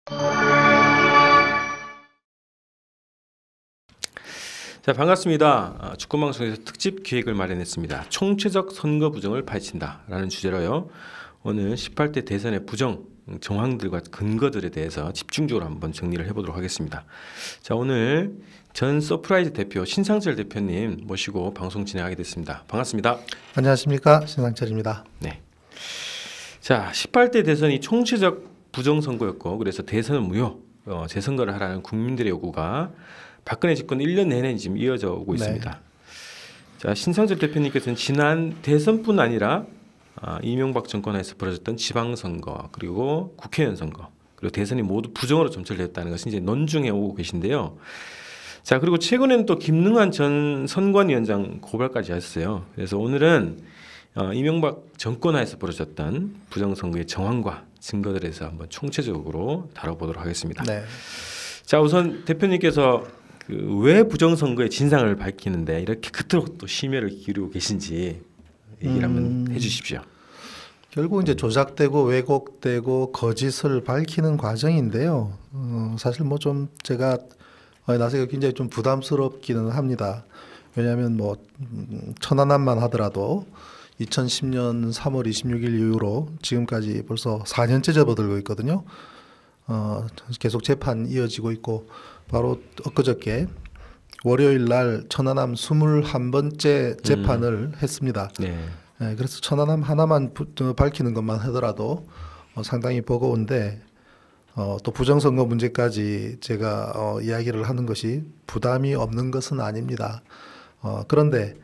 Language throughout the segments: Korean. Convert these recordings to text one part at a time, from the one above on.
자, 반갑습니다. 주권방송에서 특집 기획을 마련했습니다. 총체적 선거 부정을 파헤친다라는 주제로요. 오늘 18대 대선의 부정 정황들과 근거들에 대해서 집중적으로 한번 정리를 해보도록 하겠습니다. 자, 오늘 전 서프라이즈 대표 신상철 대표님 모시고 방송 진행하게 됐습니다. 반갑습니다. 안녕하십니까, 신상철입니다. 네. 자, 18대 대선이 총체적 부정 선거였고, 그래서 대선은 무효, 재선거를 하라는 국민들의 요구가 박근혜 집권 1년 내내 지금 이어져 오고 있습니다. 자, 신상철 대표님께서는 지난 대선뿐 아니라 이명박 정권 하에서 벌어졌던 지방선거, 그리고 국회의원 선거, 그리고 대선이 모두 부정으로 점철됐다는 것을 이제 논중해 오고 계신데요. 자, 그리고 최근에는 또 김능한 전 선관위원장 고발까지 하셨어요. 그래서 오늘은 이명박 정권 하에서 벌어졌던 부정선거의 정황과 증거들에 대해서 한번 총체적으로 다뤄보도록 하겠습니다. 네. 자, 우선 대표님께서 왜 부정선거의 진상을 밝히는데 이렇게 그토록 또 심혈을 기울이고 계신지 얘기를 한번 해주십시오. 결국 이제 조작되고 왜곡되고 거짓을 밝히는 과정인데요. 사실 뭐 좀 제가 나서기가 굉장히 좀 부담스럽기는 합니다. 왜냐하면 뭐 천안함만 하더라도 2010년 3월 26일 이후로 지금까지 벌써 4년째 접어들고 있거든요. 계속 재판 이어지고 있고, 바로 엊그저께 월요일 날 천안함 21번째 재판을 했습니다. 네. 네, 그래서 천안함 하나만 밝히는 것만 하더라도 상당히 버거운데, 또 부정선거 문제까지 제가 이야기를 하는 것이 부담이 없는 것은 아닙니다. 그런데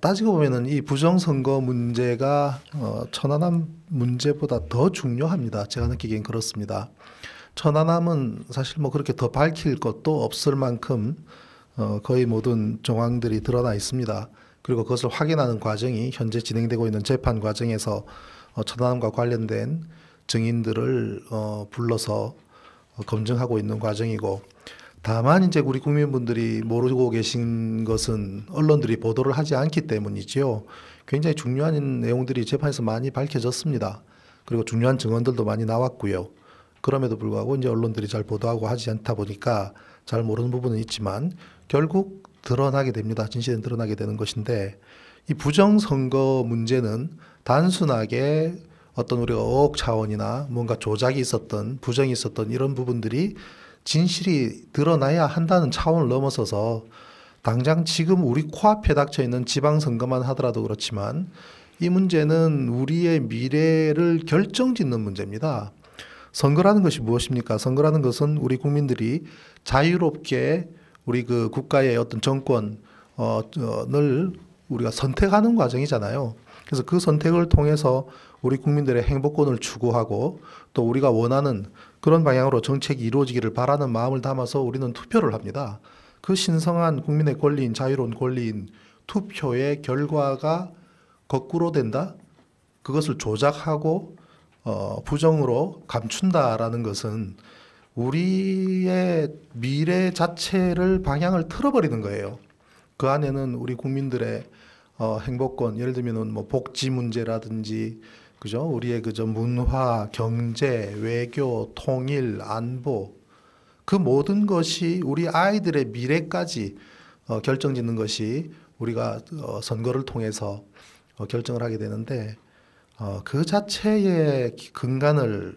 따지고 보면은 이 부정선거 문제가 천안함 문제보다 더 중요합니다. 제가 느끼기엔 그렇습니다. 천안함은 사실 뭐 그렇게 더 밝힐 것도 없을 만큼 거의 모든 정황들이 드러나 있습니다. 그리고 그것을 확인하는 과정이 현재 진행되고 있는 재판 과정에서 천안함과 관련된 증인들을 불러서 검증하고 있는 과정이고, 다만 이제 우리 국민분들이 모르고 계신 것은 언론들이 보도를 하지 않기 때문이지요. 굉장히 중요한 내용들이 재판에서 많이 밝혀졌습니다. 그리고 중요한 증언들도 많이 나왔고요. 그럼에도 불구하고 이제 언론들이 잘 보도하고 하지 않다 보니까 잘 모르는 부분은 있지만 결국 드러나게 됩니다. 진실은 드러나게 되는 것인데, 이 부정선거 문제는 단순하게 어떤 우리가 의혹 차원이나 뭔가 조작이 있었던, 부정이 있었던 이런 부분들이 진실이 드러나야 한다는 차원을 넘어서서 당장 지금 우리 코앞에 닥쳐 있는 지방선거만 하더라도 그렇지만 이 문제는 우리의 미래를 결정짓는 문제입니다. 선거라는 것이 무엇입니까? 선거라는 것은 우리 국민들이 자유롭게 우리 그 국가의 어떤 정권을 우리가 선택하는 과정이잖아요. 그래서 그 선택을 통해서 우리 국민들의 행복권을 추구하고 또 우리가 원하는 그런 방향으로 정책이 이루어지기를 바라는 마음을 담아서 우리는 투표를 합니다. 그 신성한 국민의 권리인, 자유로운 권리인 투표의 결과가 거꾸로 된다? 그것을 조작하고 부정으로 감춘다라는 것은 우리의 미래 자체를 방향을 틀어버리는 거예요. 그 안에는 우리 국민들의 행복권, 예를 들면은 뭐 복지 문제라든지, 그죠? 우리의 그저 문화, 경제, 외교, 통일, 안보, 그 모든 것이 우리 아이들의 미래까지 결정짓는 것이 우리가 선거를 통해서 결정을 하게 되는데, 그 자체의 근간을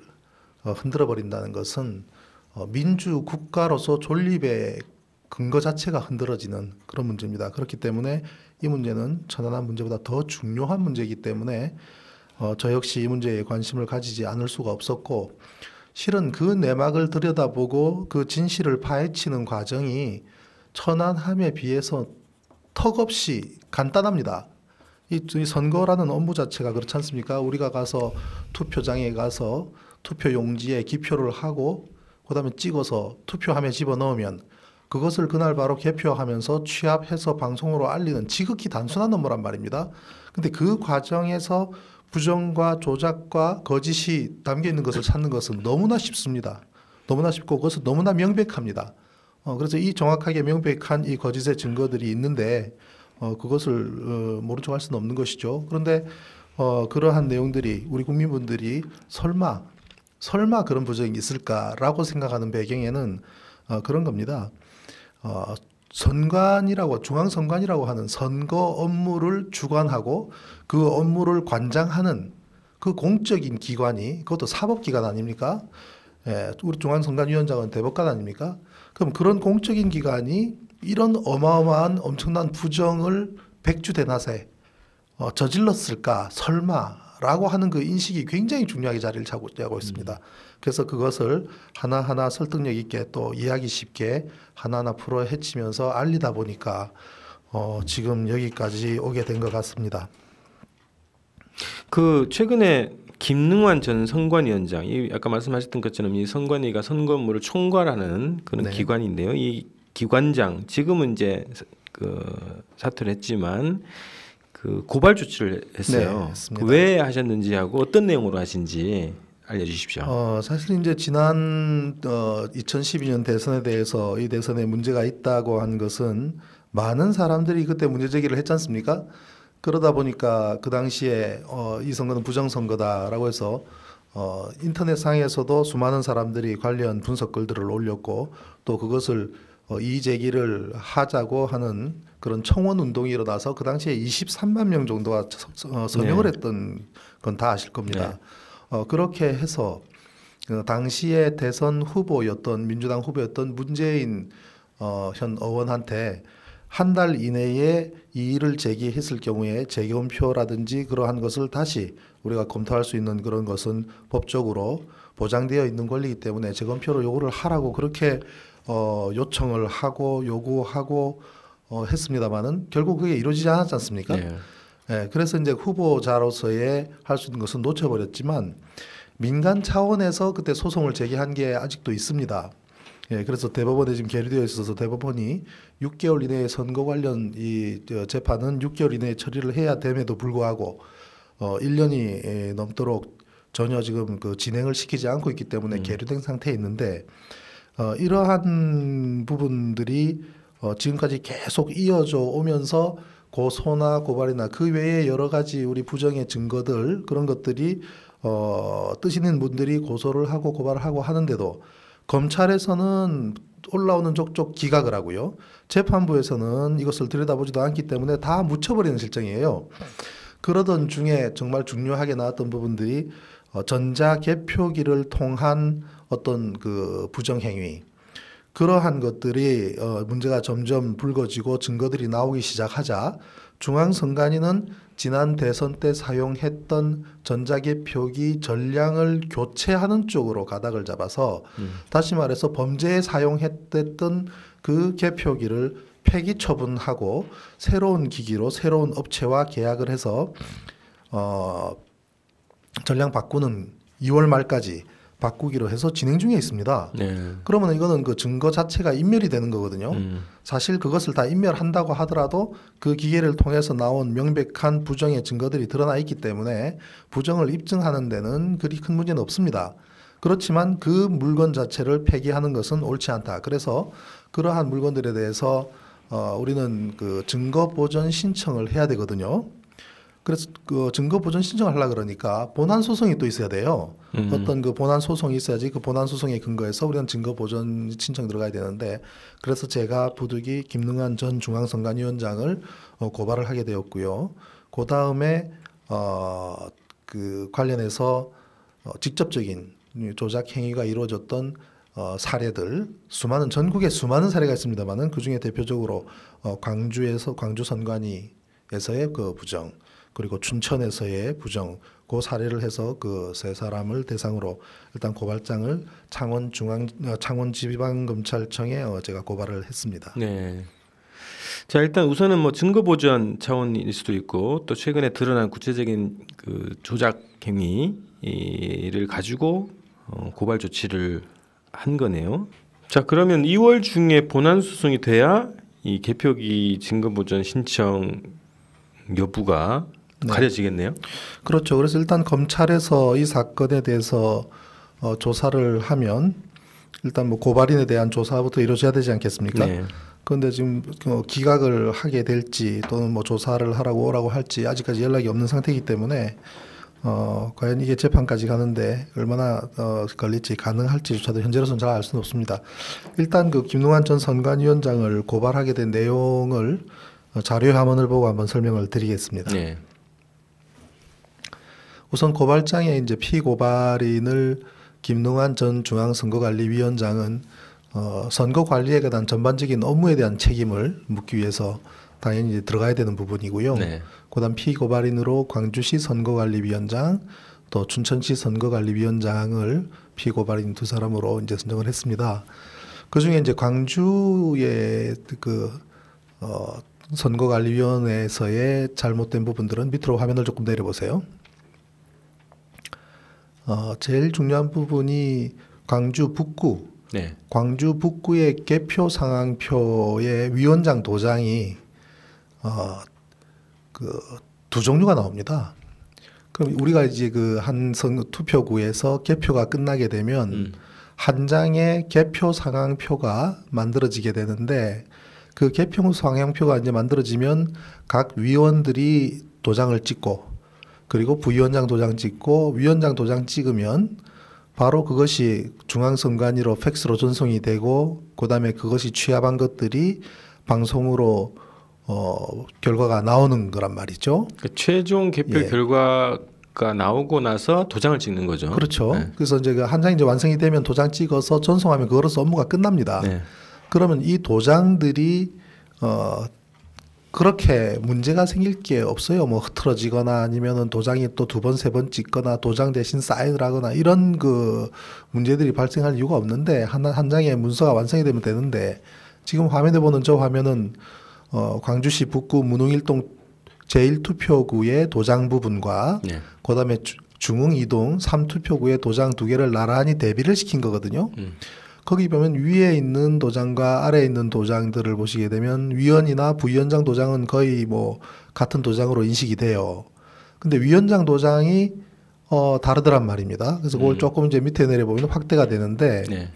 흔들어 버린다는 것은 민주 국가로서 존립의 근거 자체가 흔들어지는 그런 문제입니다. 그렇기 때문에 이 문제는 천안함 문제보다 더 중요한 문제이기 때문에 저 역시 이 문제에 관심을 가지지 않을 수가 없었고, 실은 그 내막을 들여다보고 그 진실을 파헤치는 과정이 천안함에 비해서 턱없이 간단합니다. 이 선거라는 업무 자체가 그렇지 않습니까? 우리가 가서 투표장에 가서 투표 용지에 기표를 하고 그다음에 찍어서 투표함에 집어넣으면 그것을 그날 바로 개표하면서 취합해서 방송으로 알리는 지극히 단순한 업무란 말입니다. 근데 그 과정에서 부정과 조작과 거짓이 담겨 있는 것을 찾는 것은 너무나 쉽습니다. 너무나 쉽고 그것은 너무나 명백합니다. 그래서 이 정확하게 명백한 이 거짓의 증거들이 있는데 그것을 모른 척 할 수는 없는 것이죠. 그런데 그러한 내용들이 우리 국민분들이 설마 설마 그런 부정이 있을까라고 생각하는 배경에는 그런 겁니다. 선관이라고 중앙선관이라고 하는 선거 업무를 주관하고 그 업무를 관장하는 그 공적인 기관이 그것도 사법기관 아닙니까? 예, 우리 중앙선관위원장은 대법관 아닙니까? 그럼 그런 공적인 기관이 이런 어마어마한 엄청난 부정을 백주대낮에 저질렀을까 설마라고 하는 그 인식이 굉장히 중요하게 자리를 차지하고 있습니다. 그래서 그것을 하나하나 설득력 있게 또 이해하기 쉽게 하나하나 풀어 헤치면서 알리다 보니까 지금 여기까지 오게 된 것 같습니다. 그 최근에 김능환 전 선관위원장, 이 아까 말씀하셨던 것처럼 이 선관위가 선거 업무를 총괄하는 그런 네. 기관인데요. 이 기관장 지금은 이제 그 사퇴를 했지만 그 고발 조치를 했어요. 네, 했습니다. 왜 하셨는지 하고 어떤 내용으로 하신지 알려주십시오. 사실 이제 지난 2012년 대선에 대해서 이 대선에 문제가 있다고 한 것은 많은 사람들이 그때 문제 제기를 했지 않습니까? 그러다 보니까 그 당시에 이 선거는 부정선거다라고 해서 인터넷상에서도 수많은 사람들이 관련 분석글들을 올렸고 또 그것을 이의 제기를 하자고 하는 그런 청원 운동이 일어나서 그 당시에 23만 명 정도가 서명을 했던 건 다 아실 겁니다. 그렇게 해서 당시에 대선 후보였던 민주당 후보였던 문재인 현 의원한테 한 달 이내에 이의를 제기했을 경우에 재검표라든지 그러한 것을 다시 우리가 검토할 수 있는 그런 것은 법적으로 보장되어 있는 권리이기 때문에 재검표로 요구를 하라고 그렇게 요청을 하고 요구하고 했습니다마는 결국 그게 이루어지지 않았지 않습니까? 네. 예, 그래서 이제 후보자로서의 할 수 있는 것은 놓쳐버렸지만 민간 차원에서 그때 소송을 제기한 게 아직도 있습니다. 예, 그래서 대법원에 지금 계류되어 있어서 대법원이 6개월 이내에 선거 관련 이 재판은 6개월 이내에 처리를 해야 됨에도 불구하고 1년이 넘도록 전혀 지금 그 진행을 시키지 않고 있기 때문에 계류된 상태에 있는데 이러한 부분들이 지금까지 계속 이어져 오면서 고소나 고발이나 그 외에 여러 가지 우리 부정의 증거들 그런 것들이 뜻 있는 분들이 고소를 하고 고발을 하고 하는데도 검찰에서는 올라오는 족족 기각을 하고요. 재판부에서는 이것을 들여다보지도 않기 때문에 다 묻혀버리는 실정이에요. 그러던 중에 정말 중요하게 나왔던 부분들이 전자개표기를 통한 어떤 그 부정행위 그러한 것들이 문제가 점점 불거지고 증거들이 나오기 시작하자 중앙선관위는 지난 대선 때 사용했던 전자개표기 전량을 교체하는 쪽으로 가닥을 잡아서 다시 말해서 범죄에 사용했던 그 개표기를 폐기 처분하고 새로운 기기로 새로운 업체와 계약을 해서 전량 바꾸는 2월 말까지 바꾸기로 해서 진행 중에 있습니다. 네. 그러면 이거는 그 증거 자체가 인멸이 되는 거거든요. 사실 그것을 다 인멸한다고 하더라도 그 기계를 통해서 나온 명백한 부정의 증거들이 드러나 있기 때문에 부정을 입증하는 데는 그리 큰 문제는 없습니다. 그렇지만 그 물건 자체를 폐기하는 것은 옳지 않다. 그래서 그러한 물건들에 대해서 우리는 그 증거 보전 신청을 해야 되거든요. 그래서 그 증거 보전 신청을 하려 그러니까 본안 소송이 또 있어야 돼요. 어떤 그 본안 소송이 있어야지 그 본안 소송에 근거해서 우리는 증거 보전 신청 들어가야 되는데 그래서 제가 부득이 김능환 전 중앙선관위원장을 고발을 하게 되었고요. 그 다음에 그 관련해서 직접적인 조작 행위가 이루어졌던 사례들 수많은 전국에 수많은 사례가 있습니다만은 그 중에 대표적으로 광주에서 광주 선관위에서의 그 부정 그리고 춘천에서의 부정 그 사례를 해서 그 세 사람을 대상으로 일단 고발장을 창원지방검찰청에 제가 고발을 했습니다. 네. 자 일단 우선은 뭐 증거 보전 차원일 수도 있고 또 최근에 드러난 구체적인 그 조작 행위를 가지고 고발 조치를 한 거네요. 자 그러면 2월 중에 본안 소송이 돼야 이 개표기 증거 보전 신청 여부가 네. 가려지겠네요. 그렇죠. 그래서 일단 검찰에서 이 사건에 대해서 조사를 하면 일단 뭐 고발인에 대한 조사부터 이루어져야 되지 않겠습니까? 네. 그런데 지금 기각을 하게 될지 또는 뭐 조사를 하라고 오라고 할지 아직까지 연락이 없는 상태이기 때문에 과연 이게 재판까지 가는데 얼마나 걸릴지 가능할지조차도 현재로서는 잘 알 수는 없습니다. 일단 그 김능환 전 선관위원장을 고발하게 된 내용을 자료 화면을 보고 한번 설명을 드리겠습니다. 네. 우선 고발장에 이제 피고발인을 김능환 전 중앙선거관리위원장은 선거 관리에 관한 전반적인 업무에 대한 책임을 묻기 위해서 당연히 이제 들어가야 되는 부분이고요. 네. 그다음 피고발인으로 광주시 선거관리위원장 또 춘천시 선거관리위원장을 피고발인 두 사람으로 이제 선정을 했습니다. 그 중에 이제 광주의 선거관리위원회에서의 잘못된 부분들은 밑으로 화면을 조금 내려보세요. 제일 중요한 부분이 광주 북구, 네. 광주 북구의 개표 상황표의 위원장 도장이 두 종류가 나옵니다. 그럼 우리가 이제 그 한 투표구에서 개표가 끝나게 되면 한 장의 개표 상황표가 만들어지게 되는데 그 개표 상황표가 이제 만들어지면 각 위원들이 도장을 찍고 그리고 부위원장 도장 찍고 위원장 도장 찍으면 바로 그것이 중앙선관위로 팩스로 전송이 되고 그다음에 그것이 취합한 것들이 방송으로 결과가 나오는 거란 말이죠. 그 최종 개표 결과가 나오고 나서 도장을 찍는 거죠. 그렇죠. 네. 그래서 이제 그 한 장이 이제 완성이 되면 도장 찍어서 전송하면 그거로서 업무가 끝납니다. 네. 그러면 이 도장들이 그렇게 문제가 생길 게 없어요. 뭐 흐트러지거나 아니면은 도장이 또 두 번, 세 번 찍거나 도장 대신 사인을 하거나 이런 그 문제들이 발생할 이유가 없는데 한 장의 문서가 완성이 되면 되는데 지금 화면에 보는 저 화면은 광주시 북구 문흥일동 제1투표구의 도장 부분과 네. 그다음에 중흥이동 3투표구의 도장 두 개를 나란히 대비를 시킨 거거든요. 거기 보면 위에 있는 도장과 아래에 있는 도장들을 보시게 되면 위원이나 부위원장 도장은 거의 뭐 같은 도장으로 인식이 돼요. 근데 위원장 도장이 다르더란 말입니다. 그래서 그걸 조금 이제 밑에 내려보면 확대가 되는데 네.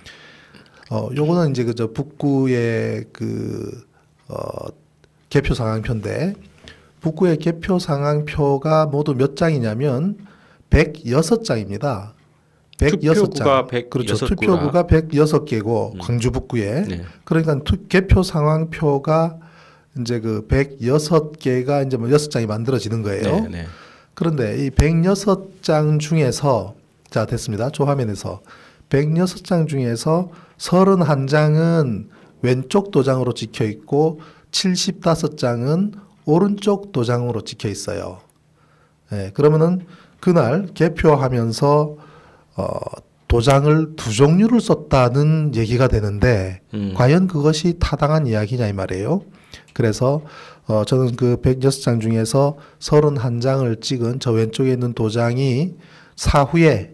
요거는 이제 그저 북구의 개표 상황표인데 북구의 개표 상황표가 모두 몇 장이냐면 106장입니다. 106장. 그렇죠. 투표구가 106개고 광주 북구에. 네. 그러니까 개표 상황표가 이제 그 106개가 이제 뭐 6장이 만들어지는 거예요. 네. 네. 그런데 이 106장 중에서 자 됐습니다. 저 화면에서 106장 중에서 31장은 왼쪽 도장으로 찍혀 있고 75장은 오른쪽 도장으로 찍혀 있어요. 네, 그러면은 그날 개표하면서 도장을 두 종류를 썼다는 얘기가 되는데 과연 그것이 타당한 이야기냐 이 말이에요. 그래서 저는 그 106장 중에서 31장을 찍은 저 왼쪽에 있는 도장이 사후에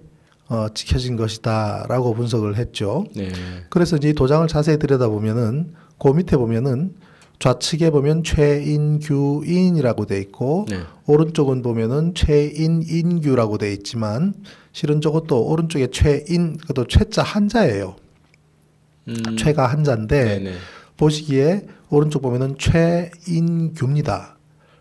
찍혀진 것이다라고 분석을 했죠. 네. 그래서 이제 이 도장을 자세히 들여다보면은 그 밑에 보면은 좌측에 보면 최인규인이라고 돼 있고 네. 오른쪽은 보면은 최인인규라고 돼 있지만 실은 저것도 오른쪽에 그것도 최자 한자예요. 최가 한자인데 네네. 보시기에 오른쪽 보면은 최인규입니다.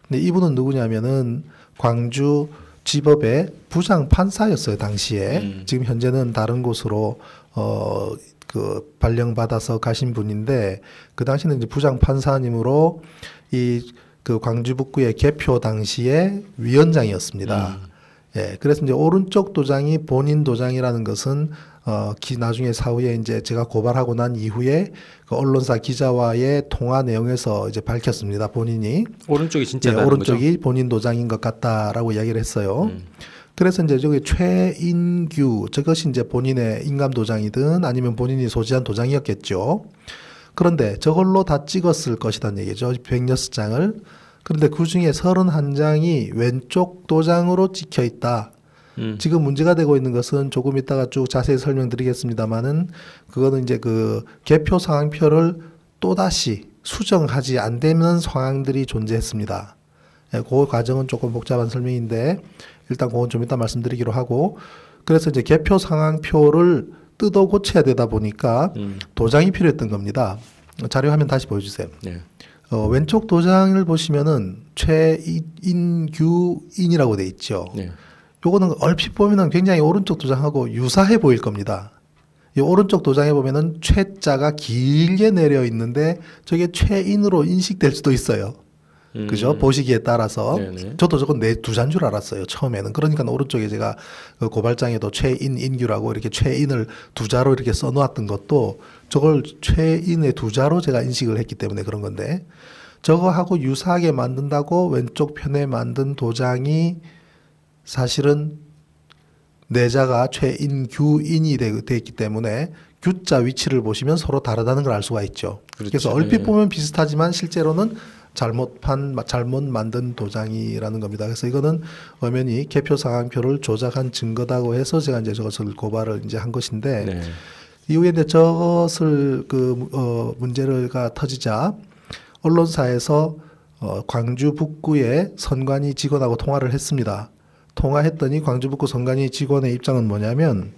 근데 이분은 누구냐면은 광주 지법의 부장 판사였어요 당시에. 지금 현재는 다른 곳으로 발령받아서 가신 분인데 그 당시는 이제 부장 판사님으로 이 그 광주 북구의 개표 당시에 위원장이었습니다. 예, 그래서 이제 오른쪽 도장이 본인 도장이라는 것은 나중에 사후에 이제 제가 고발하고 난 이후에 그 언론사 기자와의 통화 내용에서 이제 밝혔습니다. 본인이 오른쪽이 진짜다는 오른쪽이 거죠? 본인 도장인 것 같다라고 이야기를 했어요. 그래서 이제 저기 최인규 저것이 이제 본인의 인감 도장이든 아니면 본인이 소지한 도장이었겠죠. 그런데 저걸로 다 찍었을 것이란 얘기죠. 106장을. 그런데 그 중에 31장이 왼쪽 도장으로 찍혀 있다. 지금 문제가 되고 있는 것은 조금 이따가 쭉 자세히 설명드리겠습니다만은 그거는 이제 그 개표 상황표를 또다시 수정하지 안 되는 상황들이 존재했습니다. 예, 그 과정은 조금 복잡한 설명인데 일단 그건 좀 이따 말씀드리기로 하고 그래서 이제 개표 상황표를 뜯어 고쳐야 되다 보니까 도장이 필요했던 겁니다. 자료 화면 다시 보여주세요. 네. 왼쪽 도장을 보시면은 최인규인이라고 돼 있죠. 네. 요거는 얼핏 보면은 굉장히 오른쪽 도장하고 유사해 보일 겁니다. 이 오른쪽 도장에 보면은 최자가 길게 내려 있는데 저게 최인으로 인식될 수도 있어요. 그죠? 보시기에 따라서. 네네. 저도 저건 내 두자인 줄 알았어요. 처음에는. 그러니까 오른쪽에 제가 그 고발장에도 최인, 인규라고 이렇게 최인을 두자로 이렇게 써놓았던 것도 저걸 최인의 두자로 제가 인식을 했기 때문에 그런 건데, 저거하고 유사하게 만든다고 왼쪽 편에 만든 도장이 사실은 내자가 최인규인이 돼 있기 때문에 규자 위치를 보시면 서로 다르다는 걸 알 수가 있죠. 그렇죠. 그래서 얼핏 네. 보면 비슷하지만 실제로는 잘못 만든 도장이라는 겁니다. 그래서 이거는 엄연히 개표 상황표를 조작한 증거다고 해서 제가 이제 저것을 고발을 이제 한 것인데, 네. 이후에 이제 저것을 문제가 터지자 언론사에서 광주 북구의 선관위 직원하고 통화를 했습니다. 통화했더니 광주 북구 선관위 직원의 입장은 뭐냐면,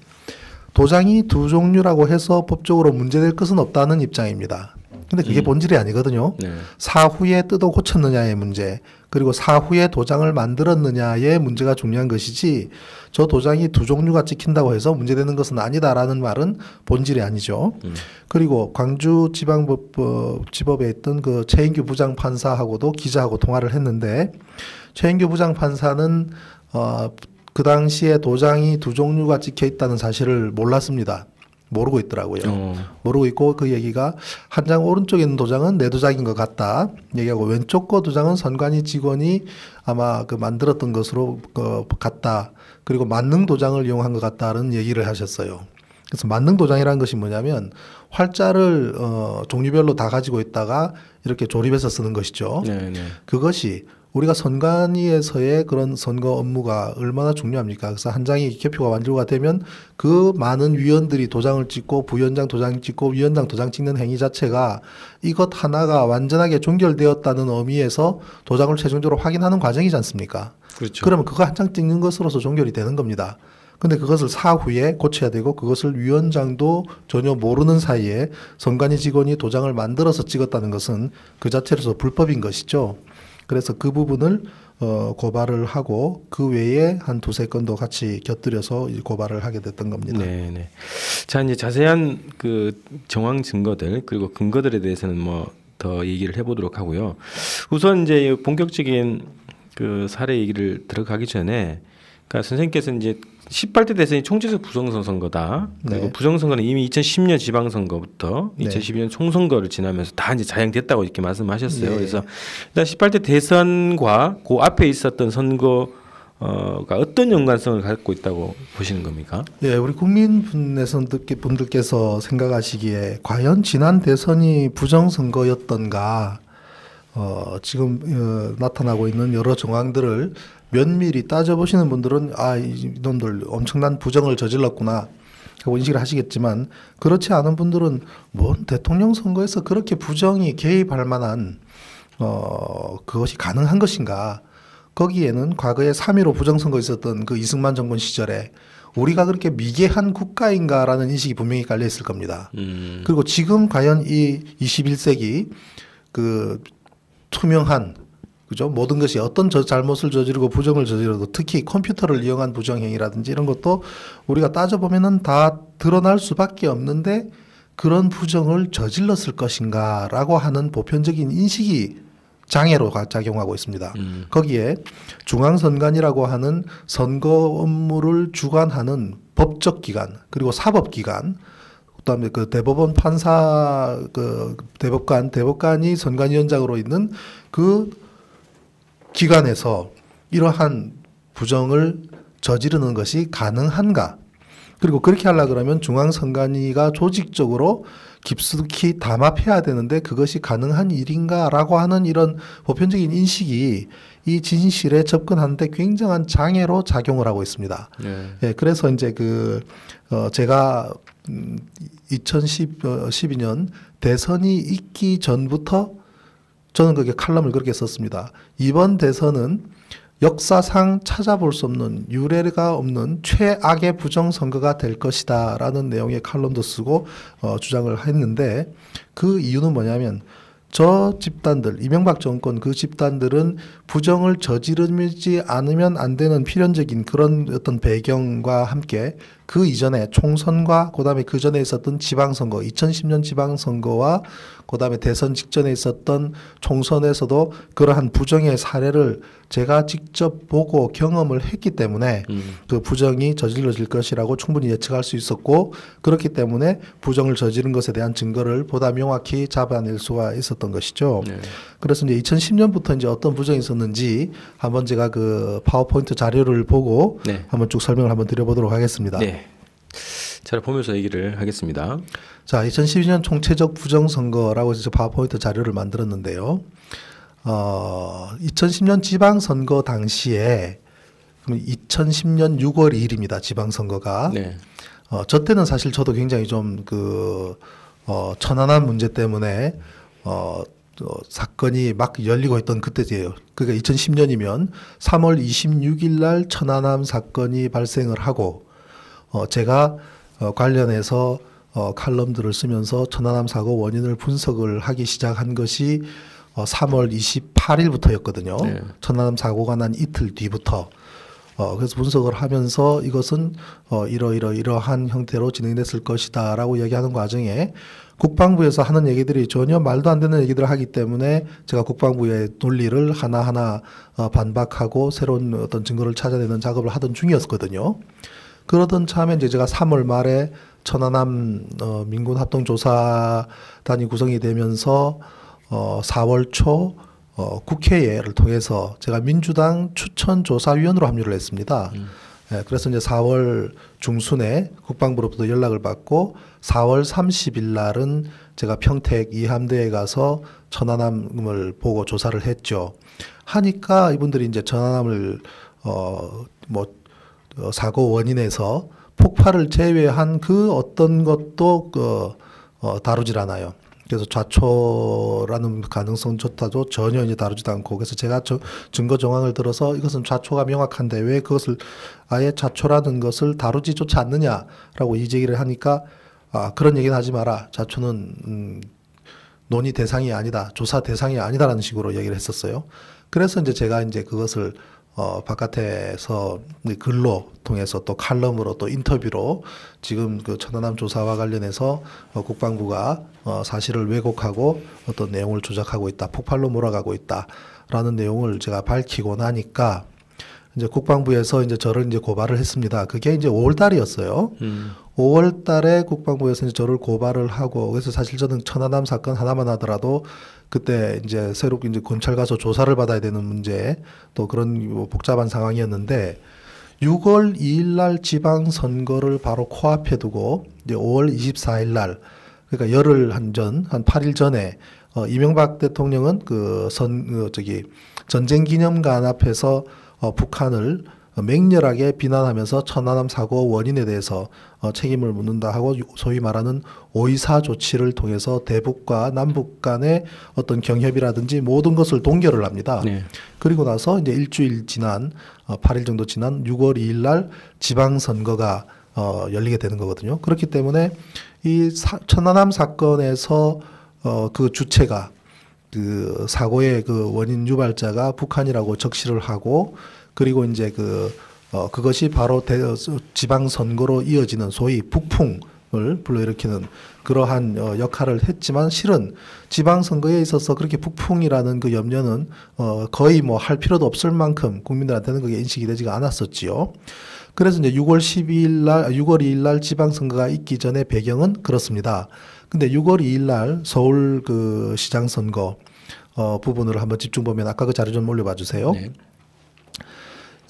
도장이 두 종류라고 해서 법적으로 문제될 것은 없다는 입장입니다. 근데 그게 본질이 아니거든요. 네. 사후에 뜯어 고쳤느냐의 문제, 그리고 사후에 도장을 만들었느냐의 문제가 중요한 것이지, 저 도장이 두 종류가 찍힌다고 해서 문제되는 것은 아니다라는 말은 본질이 아니죠. 그리고 광주지방법집업에 있던 그 최인규 부장판사하고도 기자하고 통화를 했는데, 최인규 부장판사는 그 당시에 도장이 두 종류가 찍혀 있다는 사실을 몰랐습니다. 모르고 있더라고요. 모르고 있고, 그 얘기가 한 장 오른쪽에 있는 도장은 내 도장인 것 같다 얘기하고, 왼쪽 거 도장은 선관위 직원이 아마 그 만들었던 것으로 같다. 그리고 만능 도장을 이용한 것 같다는 얘기를 하셨어요. 그래서 만능 도장이라는 것이 뭐냐면 활자를 종류별로 다 가지고 있다가 이렇게 조립해서 쓰는 것이죠. 네, 네. 그것이 우리가 선관위에서의 그런 선거 업무가 얼마나 중요합니까? 그래서 한 장이 개표가 완료가 되면 그 많은 위원들이 도장을 찍고, 부위원장 도장 찍고, 위원장 도장 찍는 행위 자체가 이것 하나가 완전하게 종결되었다는 의미에서 도장을 최종적으로 확인하는 과정이지 않습니까? 그렇죠. 그러면 그거 한 장 찍는 것으로서 종결이 되는 겁니다. 근데 그것을 사후에 고쳐야 되고, 그것을 위원장도 전혀 모르는 사이에 선관위 직원이 도장을 만들어서 찍었다는 것은 그 자체로서 불법인 것이죠. 그래서 그 부분을 고발을 하고, 그 외에 한 두세 건도 같이 곁들여서 고발을 하게 됐던 겁니다. 네, 네. 자, 이제 자세한 그 정황 증거들 그리고 근거들에 대해서는 뭐 더 얘기를 해보도록 하고요. 우선 이제 본격적인 그 사례 얘기를 들어가기 전에, 그러니까 선생님께서 이제 18대 대선이 총체적 부정선거다. 그리고 네. 부정선거는 이미 2010년 지방선거부터 네. 2012년 총선거를 지나면서 다 이제 자행됐다고 이렇게 말씀하셨어요. 네. 그래서 일단 18대 대선과 그 앞에 있었던 선거가 어떤 연관성을 갖고 있다고 보시는 겁니까? 예, 우리 국민분들께서 생각하시기에 과연 지난 대선이 부정선거였던가, 지금 나타나고 있는 여러 정황들을 면밀히 따져보시는 분들은 이놈들 엄청난 부정을 저질렀구나 하고 인식을 하시겠지만, 그렇지 않은 분들은 뭔 대통령 선거에서 그렇게 부정이 개입할 만한 그것이 가능한 것인가, 거기에는 과거에 3.15 부정선거 있었던 그 이승만 정권 시절에 우리가 그렇게 미개한 국가인가라는 인식이 분명히 깔려 있을 겁니다. 그리고 지금 과연 이 21세기 그 투명한, 그죠? 모든 것이 어떤 잘못을 저지르고 부정을 저지르고, 특히 컴퓨터를 이용한 부정행위라든지 이런 것도 우리가 따져보면은 다 드러날 수밖에 없는데, 그런 부정을 저질렀을 것인가라고 하는 보편적인 인식이 장애로 작용하고 있습니다. 거기에 중앙선관위라고 하는 선거 업무를 주관하는 법적 기관, 그리고 사법 기관, 그다음에 그 대법원 판사, 그 대법관이 선관위원장으로 있는 그 기관에서 이러한 부정을 저지르는 것이 가능한가? 그리고 그렇게 하려고 그러면 중앙선관위가 조직적으로 깊숙이 담합해야 되는데 그것이 가능한 일인가라고 하는 이런 보편적인 인식이 이 진실에 접근하는데 굉장한 장애로 작용을 하고 있습니다. 네. 예, 그래서 이제 제가 2012년 대선이 있기 전부터 저는 그게 칼럼을 그렇게 썼습니다. 이번 대선은 역사상 찾아볼 수 없는, 유례가 없는 최악의 부정선거가 될 것이다 라는 내용의 칼럼도 쓰고 주장을 했는데, 그 이유는 뭐냐면 저 집단들, 이명박 정권 그 집단들은 부정을 저지르지 않으면 안 되는 필연적인 그런 어떤 배경과 함께 그 이전에 총선과 그다음에 그 전에 있었던 지방선거, 2010년 지방선거와 그다음에 대선 직전에 있었던 총선에서도 그러한 부정의 사례를 제가 직접 보고 경험을 했기 때문에 그 부정이 저질러질 것이라고 충분히 예측할 수 있었고, 그렇기 때문에 부정을 저지른 것에 대한 증거를 보다 명확히 잡아낼 수가 있었던 것이죠. 네. 그래서 이제 2010년부터 이제 어떤 부정이 있었는지 한번 제가 그 파워포인트 자료를 보고 네. 한번 쭉 설명을 한번 드려보도록 하겠습니다. 네. 자, 보면서 얘기를 하겠습니다. 자, 2012년 총체적 부정선거라고 해서 파워포인트 자료를 만들었는데요. 2010년 지방선거 당시에, 그럼 2010년 6월 2일입니다. 지방선거가. 네. 저 때는 사실 저도 굉장히 좀 천안함 문제 때문에 사건이 막 열리고 있던 그때예요. 그러니까 2010년이면 3월 26일 날 천안함 사건이 발생을 하고, 제가 관련해서 칼럼들을 쓰면서 천안함 사고 원인을 분석을 하기 시작한 것이 3월 28일부터였거든요. 네. 천안함 사고가 난 이틀 뒤부터. 그래서 분석을 하면서 이것은 이러한 형태로 진행됐을 것이다라고 얘기하는 과정에 국방부에서 하는 얘기들이 전혀 말도 안 되는 얘기들을 하기 때문에 제가 국방부의 논리를 하나하나 반박하고 새로운 어떤 증거를 찾아내는 작업을 하던 중이었거든요. 그러던 참에 이제 제가 3월 말에 천안함 민군 합동조사단이 구성이 되면서 4월 초 국회를 통해서 제가 민주당 추천조사위원으로 합류를 했습니다. 네, 그래서 이제 4월 중순에 국방부로부터 연락을 받고 4월 30일 날은 제가 평택 이함대에 가서 천안함을 보고 조사를 했죠. 하니까 이분들이 이제 천안함을 사고 원인에서 폭발을 제외한 그 어떤 것도 다루질 않아요. 그래서 좌초라는 가능성조차도 전혀 이제 다루지도 않고, 그래서 제가 증거 정황을 들어서 이것은 좌초가 명확한데 왜 그것을 아예 좌초라는 것을 다루지조차 않느냐라고 이 제기를 하니까, 그런 얘기는 하지 마라. 좌초는 논의 대상이 아니다, 조사 대상이 아니다라는 식으로 얘기를 했었어요. 그래서 이제 제가 이제 그것을 바깥에서 글로 통해서 또 칼럼으로 또 인터뷰로 지금 그 천안함 조사와 관련해서 국방부가 사실을 왜곡하고 어떤 내용을 조작하고 있다, 폭발로 몰아가고 있다라는 내용을 제가 밝히고 나니까 이제 국방부에서 이제 저를 이제 고발을 했습니다. 그게 이제 5월 달이었어요. 5월 달에 국방부에서 이제 저를 고발을 하고, 그래서 사실 저는 천안함 사건 하나만 하더라도 그때 이제 새롭게 이제 검찰 가서 조사를 받아야 되는 문제, 또 그런 복잡한 상황이었는데, 6월 2일 날 지방선거를 바로 코앞에 두고 이제 5월 24일 날, 그러니까 열흘 한 8일 전에 이명박 대통령은 전쟁기념관 앞에서 북한을 맹렬하게 비난하면서 천안함 사고 원인에 대해서 책임을 묻는다 하고 소위 말하는 5.24 조치를 통해서 대북과 남북 간의 어떤 경협이라든지 모든 것을 동결을 합니다. 네. 그리고 나서 이제 일주일 지난 8일 정도 지난 6월 2일 날 지방선거가 열리게 되는 거거든요. 그렇기 때문에 이 천안함 사건에서 그 주체가, 그 사고의 그 원인 유발자가 북한이라고 적시를 하고, 그리고 이제 그것이 바로 지방선거로 이어지는 소위 북풍을 불러일으키는 그러한 역할을 했지만, 실은 지방선거에 있어서 그렇게 북풍이라는 그 염려는 거의 뭐 할 필요도 없을 만큼 국민들한테는 그게 인식이 되지가 않았었지요. 그래서 이제 6월 2일 날 지방선거가 있기 전에 배경은 그렇습니다. 근데 6월 2일 날 서울 그 시장선거 부분을 한번 집중 보면, 아까 그 자료 좀 올려봐 주세요. 네.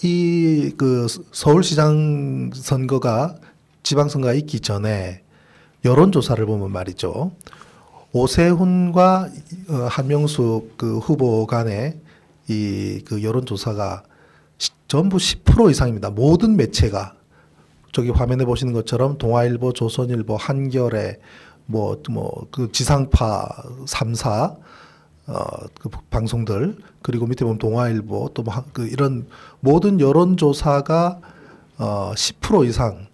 이 그 서울시장 선거가 지방선거가 있기 전에 여론조사를 보면 말이죠. 오세훈과 한명숙 그 후보 간의 이 그 여론조사가 전부 10% 이상입니다. 모든 매체가, 저기 화면에 보시는 것처럼 동아일보, 조선일보, 한겨레, 그 지상파 3사 그 방송들, 그리고 밑에 보면 동아일보, 또 이런 모든 여론조사가 10% 이상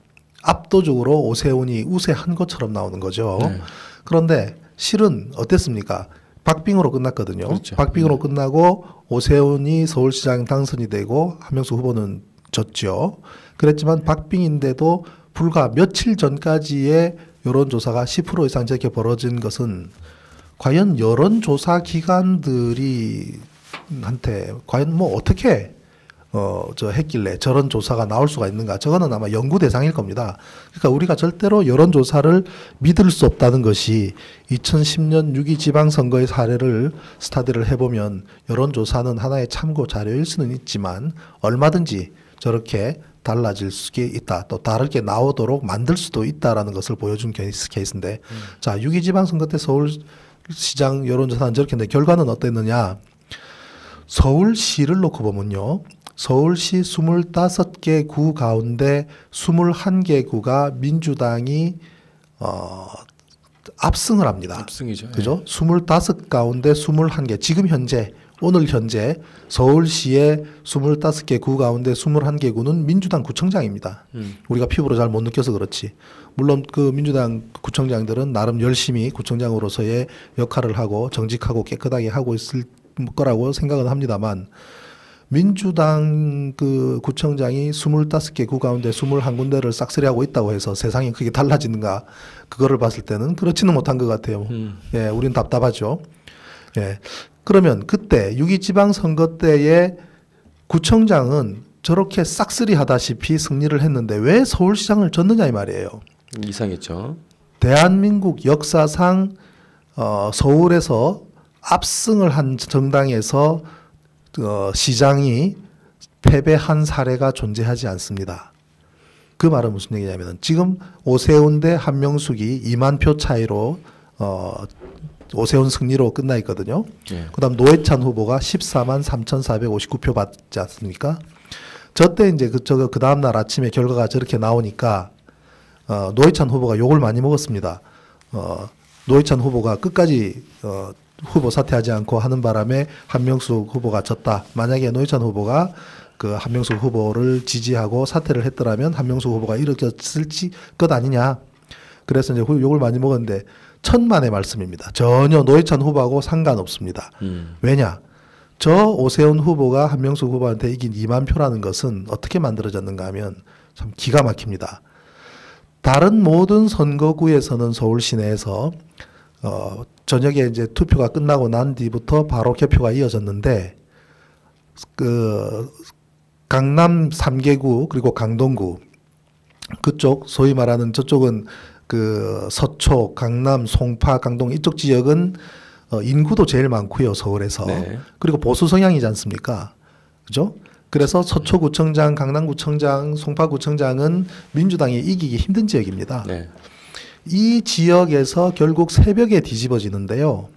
압도적으로 오세훈이 우세한 것처럼 나오는 거죠. 네. 그런데 실은 어땠습니까? 박빙으로 끝났거든요. 그렇죠. 박빙으로 끝나고 오세훈이 서울시장 당선이 되고 한명수 후보는 졌죠. 그랬지만 박빙인데도 불과 며칠 전까지의 여론조사가 10% 이상 저렇게 벌어진 것은 과연 여론조사 기관들이 한테 과연 뭐 어떻게 했길래 저런 조사가 나올 수가 있는가. 저거는 아마 연구 대상일 겁니다. 그러니까 우리가 절대로 여론조사를 믿을 수 없다는 것이 2010년 6.2 지방선거의 사례를 스타디를 해보면 여론조사는 하나의 참고 자료일 수는 있지만 얼마든지 저렇게 달라질 수 있다. 또 다르게 나오도록 만들 수도 있다라는 것을 보여준 케이스인데 자, 6.2 지방선거 때 서울시장 여론조사는 저렇게 했는데 결과는 어땠느냐. 서울시를 놓고 보면요. 서울시 25개 구 가운데 21개 구가 민주당이 압승을 합니다. 압승이죠. 그죠? 25 가운데 21개. 지금 현재 오늘 현재 서울시의 25개 구 가운데 21개 구는 민주당 구청장입니다. 우리가 피부로 잘 못 느껴서 그렇지. 물론 그 민주당 구청장들은 나름 열심히 구청장으로서의 역할을 하고 정직하고 깨끗하게 하고 있을 거라고 생각은 합니다만 민주당 그 구청장이 25개 구 가운데 21군데를 싹쓸이하고 있다고 해서 세상이 크게 달라지는가 그거를 봤을 때는 그렇지는 못한 것 같아요. 예, 우린 답답하죠. 예. 그러면 그때 6.2 지방선거 때의 구청장은 저렇게 싹쓸이 하다시피 승리를 했는데 왜 서울시장을 졌느냐 이 말이에요. 이상했죠. 대한민국 역사상 서울에서 압승을 한 정당에서 시장이 패배한 사례가 존재하지 않습니다. 그 말은 무슨 얘기냐면 지금 오세훈 대 한명숙이 2만 표 차이로 오세훈 승리로 끝나 있거든요. 예. 그다음 노회찬 후보가 14만 3,459표 받지 않습니까? 저때 이제 그 다음 날 아침에 결과가 저렇게 나오니까 노회찬 후보가 욕을 많이 먹었습니다. 노회찬 후보가 끝까지 후보 사퇴하지 않고 하는 바람에 한명숙 후보가 졌다. 만약에 노회찬 후보가 그 한명숙 후보를 지지하고 사퇴를 했더라면 한명숙 후보가 이렇게쓸 것 아니냐. 그래서 이제 욕을 많이 먹었는데 천만의 말씀입니다. 전혀 노회찬 후보하고 상관없습니다. 왜냐? 저 오세훈 후보가 한명숙 후보한테 이긴 2만 표라는 것은 어떻게 만들어졌는가 하면 참 기가 막힙니다. 다른 모든 선거구에서는 서울 시내에서 저녁에 이제 투표가 끝나고 난 뒤부터 바로 개표가 이어졌는데 그 강남 3개구 그리고 강동구 그쪽 소위 말하는 저쪽은 그 서초, 강남, 송파, 강동 이쪽 지역은 인구도 제일 많고요, 서울에서. 네. 그리고 보수 성향이지 않습니까? 그죠? 그래서 서초구청장, 강남구청장, 송파구청장은 민주당이 이기기 힘든 지역입니다. 네. 이 지역에서 결국 새벽에 뒤집어지는데요.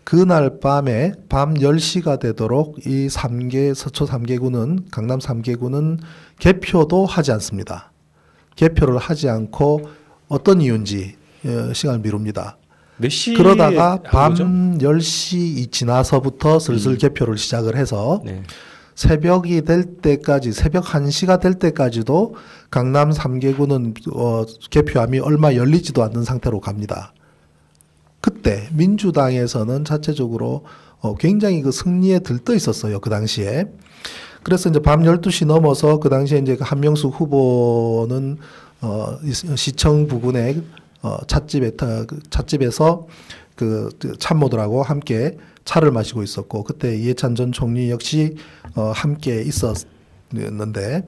그날 밤에 밤 10시가 되도록 이 서초 3개구는 강남 3개구는 개표도 하지 않습니다. 개표를 하지 않고 어떤 이유인지 시간을 미룹니다. 몇 시에 그러다가 밤 거죠? 10시 지나서부터 슬슬 개표를 시작을 해서 네. 새벽이 될 때까지 새벽 1시가 될 때까지도 강남 3개구는 개표함이 얼마 열리지도 않는 상태로 갑니다. 그때 민주당에서는 자체적으로 굉장히 그 승리에 들떠 있었어요. 그 당시에. 그래서 이제 밤 12시 넘어서 그 당시에 이제 한명숙 후보는 시청 부근에 찻집에서 그 참모들하고 함께 차를 마시고 있었고 그때 이해찬 전 총리 역시 함께 있었는데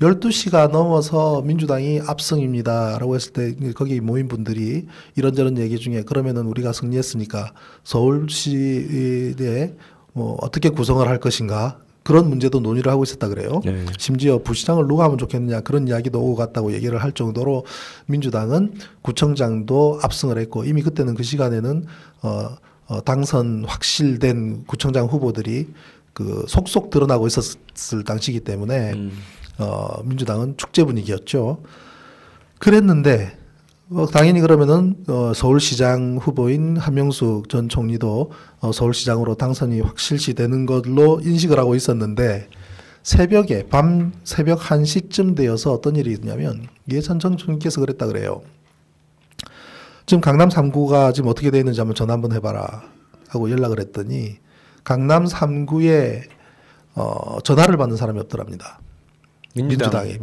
12시가 넘어서 민주당이 압승입니다라고 했을 때 거기 모인 분들이 이런저런 얘기 중에 그러면은 우리가 승리했으니까 서울시에 어떻게 구성을 할 것인가 그런 문제도 논의를 하고 있었다 그래요. 네. 심지어 부시장을 누가 하면 좋겠느냐 그런 이야기도 오고 갔다고 얘기를 할 정도로 민주당은 구청장도 압승을 했고 이미 그때는 그 시간에는 당선 확실된 구청장 후보들이 그 속속 드러나고 있었을 당시이기 때문에 민주당은 축제 분위기였죠. 그랬는데 당연히 그러면은 서울시장 후보인 한명숙 전 총리도 서울시장으로 당선이 확실시되는 걸로 인식을 하고 있었는데 새벽에 밤 새벽 1시쯤 되어서 어떤 일이 있냐면 이해찬 전 총리께서 그랬다 그래요. 지금 강남 3구가 지금 어떻게 되어 있는지 한번 전화 한번 해봐라. 하고 연락을 했더니 강남 3구에 전화를 받는 사람이 없더랍니다. 민주당의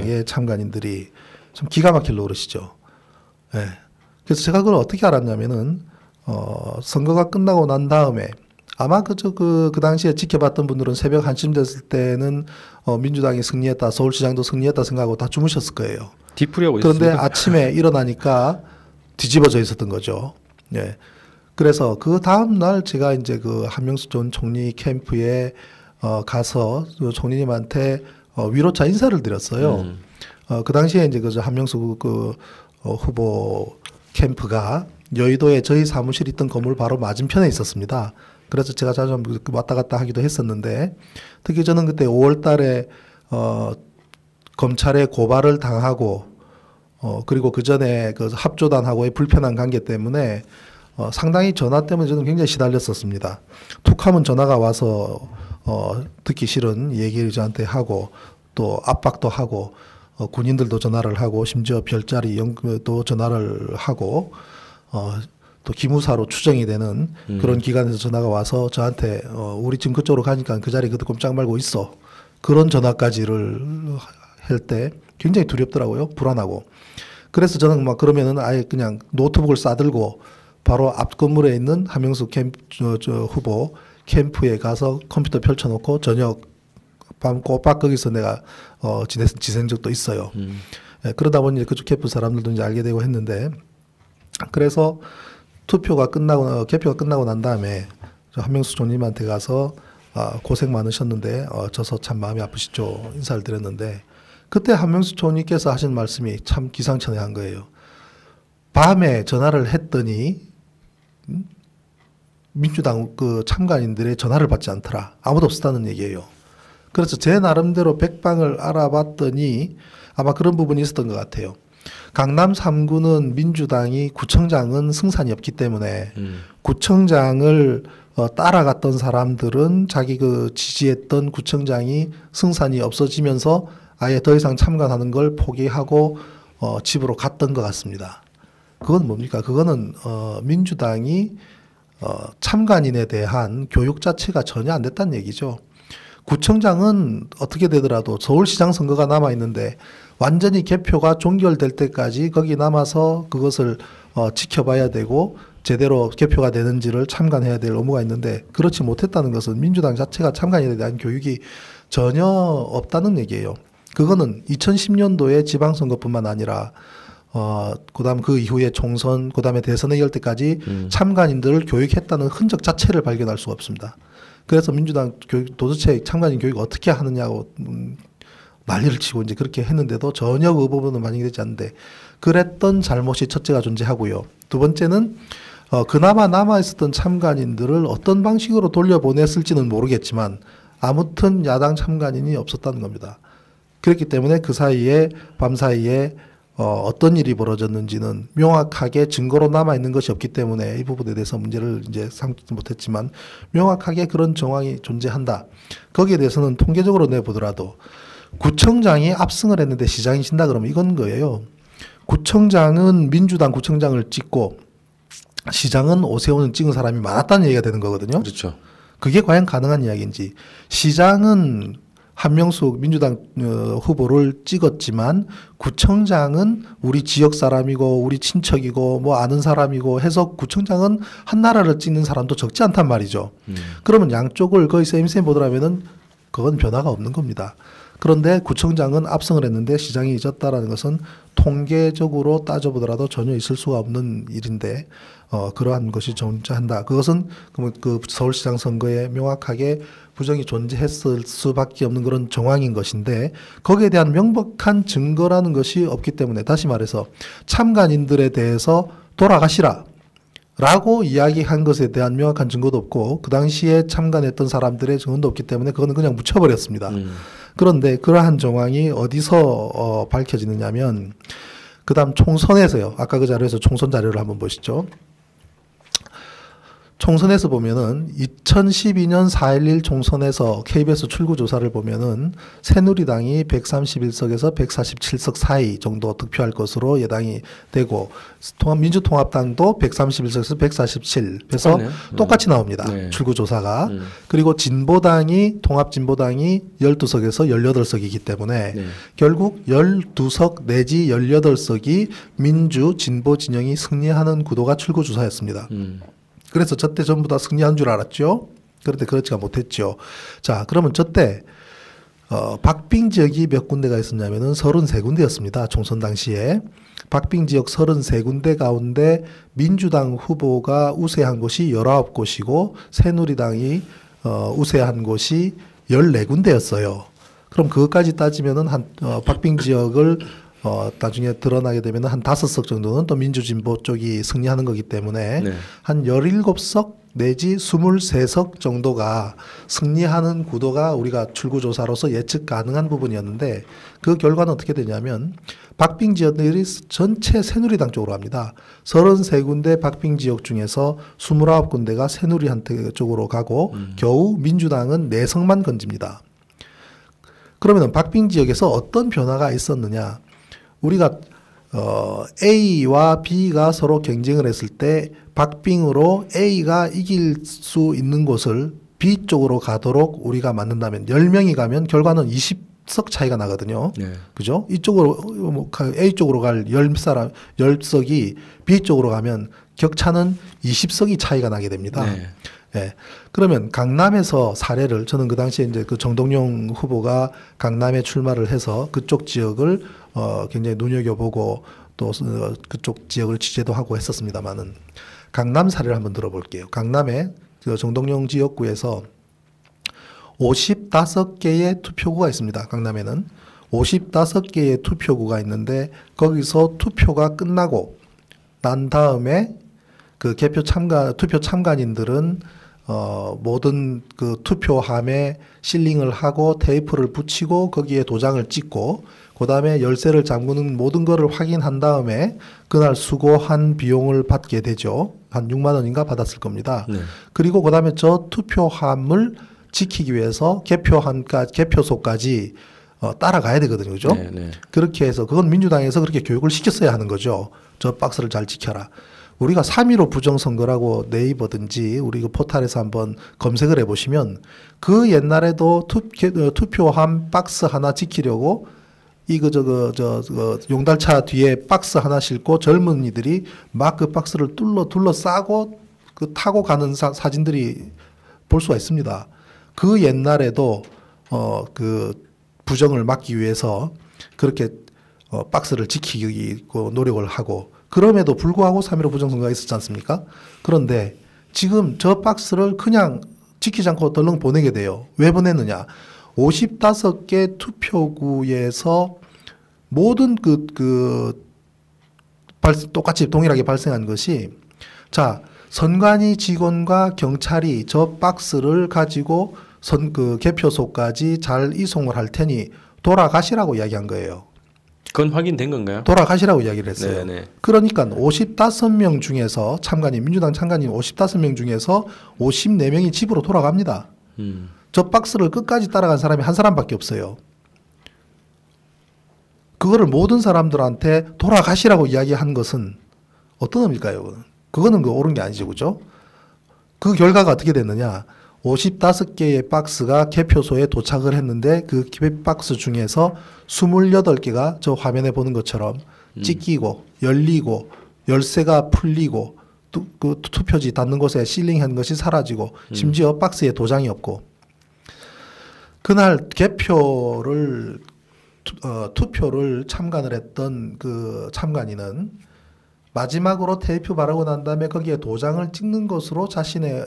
예. 참관인들이 좀 기가 막힐 노릇이죠. 예. 그래서 제가 그걸 어떻게 알았냐면은 선거가 끝나고 난 다음에 아마 그 당시에 지켜봤던 분들은 새벽 1시쯤 됐을 때는 민주당이 승리했다, 서울시장도 승리했다 생각하고 다 주무셨을 거예요. 뒤풀이하고 그런데 있습니다. 아침에 일어나니까 뒤집어져 있었던 거죠. 예. 그래서 그 다음 날 제가 이제 그 한명수 전 총리 캠프에 가서 그 총리님한테 위로차 인사를 드렸어요. 그 당시에 이제 그 한명수 후보 캠프가 여의도에 저희 사무실이 있던 건물 바로 맞은편에 있었습니다. 그래서 제가 자주 왔다 갔다 하기도 했었는데, 특히 저는 그때 5월 달에 검찰에 고발을 당하고 그리고 그 전에 그 합조단하고의 불편한 관계 때문에 상당히 전화 때문에 저는 굉장히 시달렸었습니다. 툭 하면 전화가 와서 듣기 싫은 얘기를 저한테 하고 또 압박도 하고 군인들도 전화를 하고 심지어 별자리 도 전화를 하고 또 기무사로 추정이 되는 그런 기관에서 전화가 와서 저한테 우리 지금 그쪽으로 가니까 그 자리 그때 꼼짝 말고 있어. 그런 전화까지를 할 때 굉장히 두렵더라고요. 불안하고. 그래서 저는 막 그러면은 아예 그냥 노트북을 싸들고 바로 앞 건물에 있는 한명수 후보 캠프에 가서 컴퓨터 펼쳐놓고 저녁 밤 꼬박 거기서 내가 지낸 적도 있어요. 예, 그러다 보니 그쪽 캠프 사람들도 이제 알게 되고 했는데, 그래서 개표가 끝나고 난 다음에 한명수 총리님한테 가서 고생 많으셨는데 져서 참 마음이 아프시죠 인사를 드렸는데, 그때 한명수 총리께서 하신 말씀이 참 기상천외한 거예요. 밤에 전화를 했더니 민주당 그 참관인들의 전화를 받지 않더라. 아무도 없었다는 얘기예요. 그래서 제 나름대로 백방을 알아봤더니 아마 그런 부분이 있었던 것 같아요. 강남 3구는 민주당이 구청장은 승산이 없기 때문에 구청장을 따라갔던 사람들은 자기 그 지지했던 구청장이 승산이 없어지면서 아예 더 이상 참관하는 걸 포기하고 집으로 갔던 것 같습니다. 그건 뭡니까? 그거는 민주당이 참관인에 대한 교육 자체가 전혀 안 됐다는 얘기죠. 구청장은 어떻게 되더라도 서울시장 선거가 남아있는데 완전히 개표가 종결될 때까지 거기 남아서 그것을 지켜봐야 되고 제대로 개표가 되는지를 참관해야 될 의무가 있는데, 그렇지 못했다는 것은 민주당 자체가 참관인에 대한 교육이 전혀 없다는 얘기예요. 그거는 2010년도에 지방선거뿐만 아니라 그다음 그 이후에 총선, 그다음에 대선에 열 때까지 참관인들을 교육했다는 흔적 자체를 발견할 수가 없습니다. 그래서 민주당 도대체 참관인 교육 어떻게 하느냐고 난리를 치고 이제 그렇게 했는데도 전혀 그 부분은 반영이 되지 않는데, 그랬던 잘못이 첫째가 존재하고요. 두 번째는 그나마 남아있었던 참관인들을 어떤 방식으로 돌려보냈을지는 모르겠지만 아무튼 야당 참관인이 없었다는 겁니다. 그렇기 때문에 그 사이에 밤사이에 어떤 일이 벌어졌는지는 명확하게 증거로 남아있는 것이 없기 때문에 이 부분에 대해서 문제를 이제 삼지 못했지만 명확하게 그런 정황이 존재한다. 거기에 대해서는 통계적으로 내보더라도 구청장이 압승을 했는데 시장이 진다 그러면 이건 거예요. 구청장은 민주당 구청장을 찍고 시장은 오세훈을 찍은 사람이 많았다는 얘기가 되는 거거든요. 그렇죠. 그게 과연 가능한 이야기인지. 시장은 한명수 민주당 후보를 찍었지만 구청장은 우리 지역 사람이고 우리 친척이고 뭐 아는 사람이고 해서 구청장은 한 나라를 찍는 사람도 적지 않단 말이죠. 그러면 양쪽을 거의 쌤쌤 보더라면은 그건 변화가 없는 겁니다. 그런데 구청장은 압승을 했는데 시장이 잊었다라는 것은 통계적으로 따져보더라도 전혀 있을 수가 없는 일인데 그러한 것이 존재한다. 그것은 그 서울시장 선거에 명확하게 부정이 존재했을 수밖에 없는 그런 정황인 것인데, 거기에 대한 명백한 증거라는 것이 없기 때문에 다시 말해서 참관인들에 대해서 돌아가시라 라고 이야기한 것에 대한 명확한 증거도 없고 그 당시에 참관했던 사람들의 증언도 없기 때문에 그거는 그냥 묻혀버렸습니다. 그런데 그러한 정황이 어디서 밝혀지느냐면 그 다음 총선에서요. 아까 그 자료에서 총선 자료를 한번 보시죠. 총선에서 보면은 2012년 4.11 총선에서 KBS 출구 조사를 보면은 새누리당이 131석에서 147석 사이 정도 득표할 것으로 예상이 되고 민주통합당도 131석에서 147. 그래서 똑같네요. 똑같이 나옵니다. 네. 출구 조사가. 그리고 통합진보당이 12석에서 18석이기 때문에 네. 결국 12석 내지 18석이 민주 진보 진영이 승리하는 구도가 출구 조사였습니다. 그래서 저때 전부 다 승리한 줄 알았죠. 그런데 그렇지가 못했죠. 자, 그러면 저때 박빙 지역이 몇 군데가 있었냐면은 33군데였습니다. 총선 당시에. 박빙 지역 33군데 가운데 민주당 후보가 우세한 곳이 19곳이고 새누리당이 우세한 곳이 14군데였어요. 그럼 그것까지 따지면은 박빙 지역을 나중에 드러나게 되면 한 5석 정도는 또 민주진보 쪽이 승리하는 거기 때문에 네. 한 17석 내지 23석 정도가 승리하는 구도가 우리가 출구조사로서 예측 가능한 부분이었는데 그 결과는 어떻게 되냐면 박빙 지역들이 전체 새누리당 쪽으로 갑니다. 33군데 박빙 지역 중에서 29군데가 새누리한테 쪽으로 가고 겨우 민주당은 4석만 건집니다. 그러면 박빙 지역에서 어떤 변화가 있었느냐? 우리가 A와 B가 서로 경쟁을 했을 때 박빙으로 A가 이길 수 있는 곳을 B 쪽으로 가도록 우리가 만든다면 10명이 가면 결과는 20석 차이가 나거든요. 네. 그죠? 이쪽으로 A 쪽으로 갈 10석이 B 쪽으로 가면 격차는 20석이 차이가 나게 됩니다. 네. 예. 그러면 강남에서 사례를 저는 그 당시에 이제 그 정동영 후보가 강남에 출마를 해서 그쪽 지역을 굉장히 눈여겨보고 또 그쪽 지역을 취재도 하고 했었습니다만은 강남 사례를 한번 들어볼게요. 강남에 그 정동영 지역구에서 55개의 투표구가 있습니다. 강남에는 55개의 투표구가 있는데 거기서 투표가 끝나고 난 다음에 그 투표 참관인들은 모든 그 투표함에 실링을 하고 테이프를 붙이고 거기에 도장을 찍고 그 다음에 열쇠를 잠그는 모든 거를 확인한 다음에 그날 수고한 비용을 받게 되죠. 한 6만 원인가 받았을 겁니다. 네. 그리고 그 다음에 저 투표함을 지키기 위해서 개표소까지 따라가야 되거든요. 그죠? 네, 네. 그렇게 해서 그건 민주당에서 그렇게 교육을 시켰어야 하는 거죠. 저 박스를 잘 지켜라. 우리가 3.15 부정선거라고 네이버든지 우리 그 포탈에서 한번 검색을 해보시면 그 옛날에도 투표함 박스 하나 지키려고 용달차 뒤에 박스 하나 싣고 젊은이들이 막 그 박스를 둘러싸고 그 타고 가는 사진들이 볼 수가 있습니다. 그 옛날에도 그 부정을 막기 위해서 그렇게 박스를 지키기 노력을 하고 그럼에도 불구하고 3.15 부정선거가 있었지 않습니까? 그런데 지금 저 박스를 그냥 지키지 않고 덜렁 보내게 돼요. 왜 보냈느냐? 55개 투표구에서 모든 똑같이 동일하게 발생한 것이 자, 선관위 직원과 경찰이 저 박스를 가지고 개표소까지 잘 이송을 할 테니 돌아가시라고 이야기한 거예요. 그건 확인된 건가요? 돌아가시라고 이야기를 했어요. 네네. 그러니까 55명 중에서 민주당 참관인 55명 중에서 54명이 집으로 돌아갑니다. 저 박스를 끝까지 따라간 사람이 한 사람밖에 없어요. 그거를 모든 사람들한테 돌아가시라고 이야기한 것은 어떤 의미일까요? 그거는 옳은 게 아니죠. 그죠? 그 결과가 어떻게 됐느냐? 55개의 박스가 개표소에 도착을 했는데 그 박스 중에서 28개가 저 화면에 보는 것처럼 찢기고 열리고 열쇠가 풀리고 그 투표지 닿는 곳에 실링한 것이 사라지고 심지어 박스에 도장이 없고 그날 투표를 참관을 했던 그 참관인은 마지막으로 테이프 바르고 난 다음에 거기에 도장을 찍는 것으로 자신의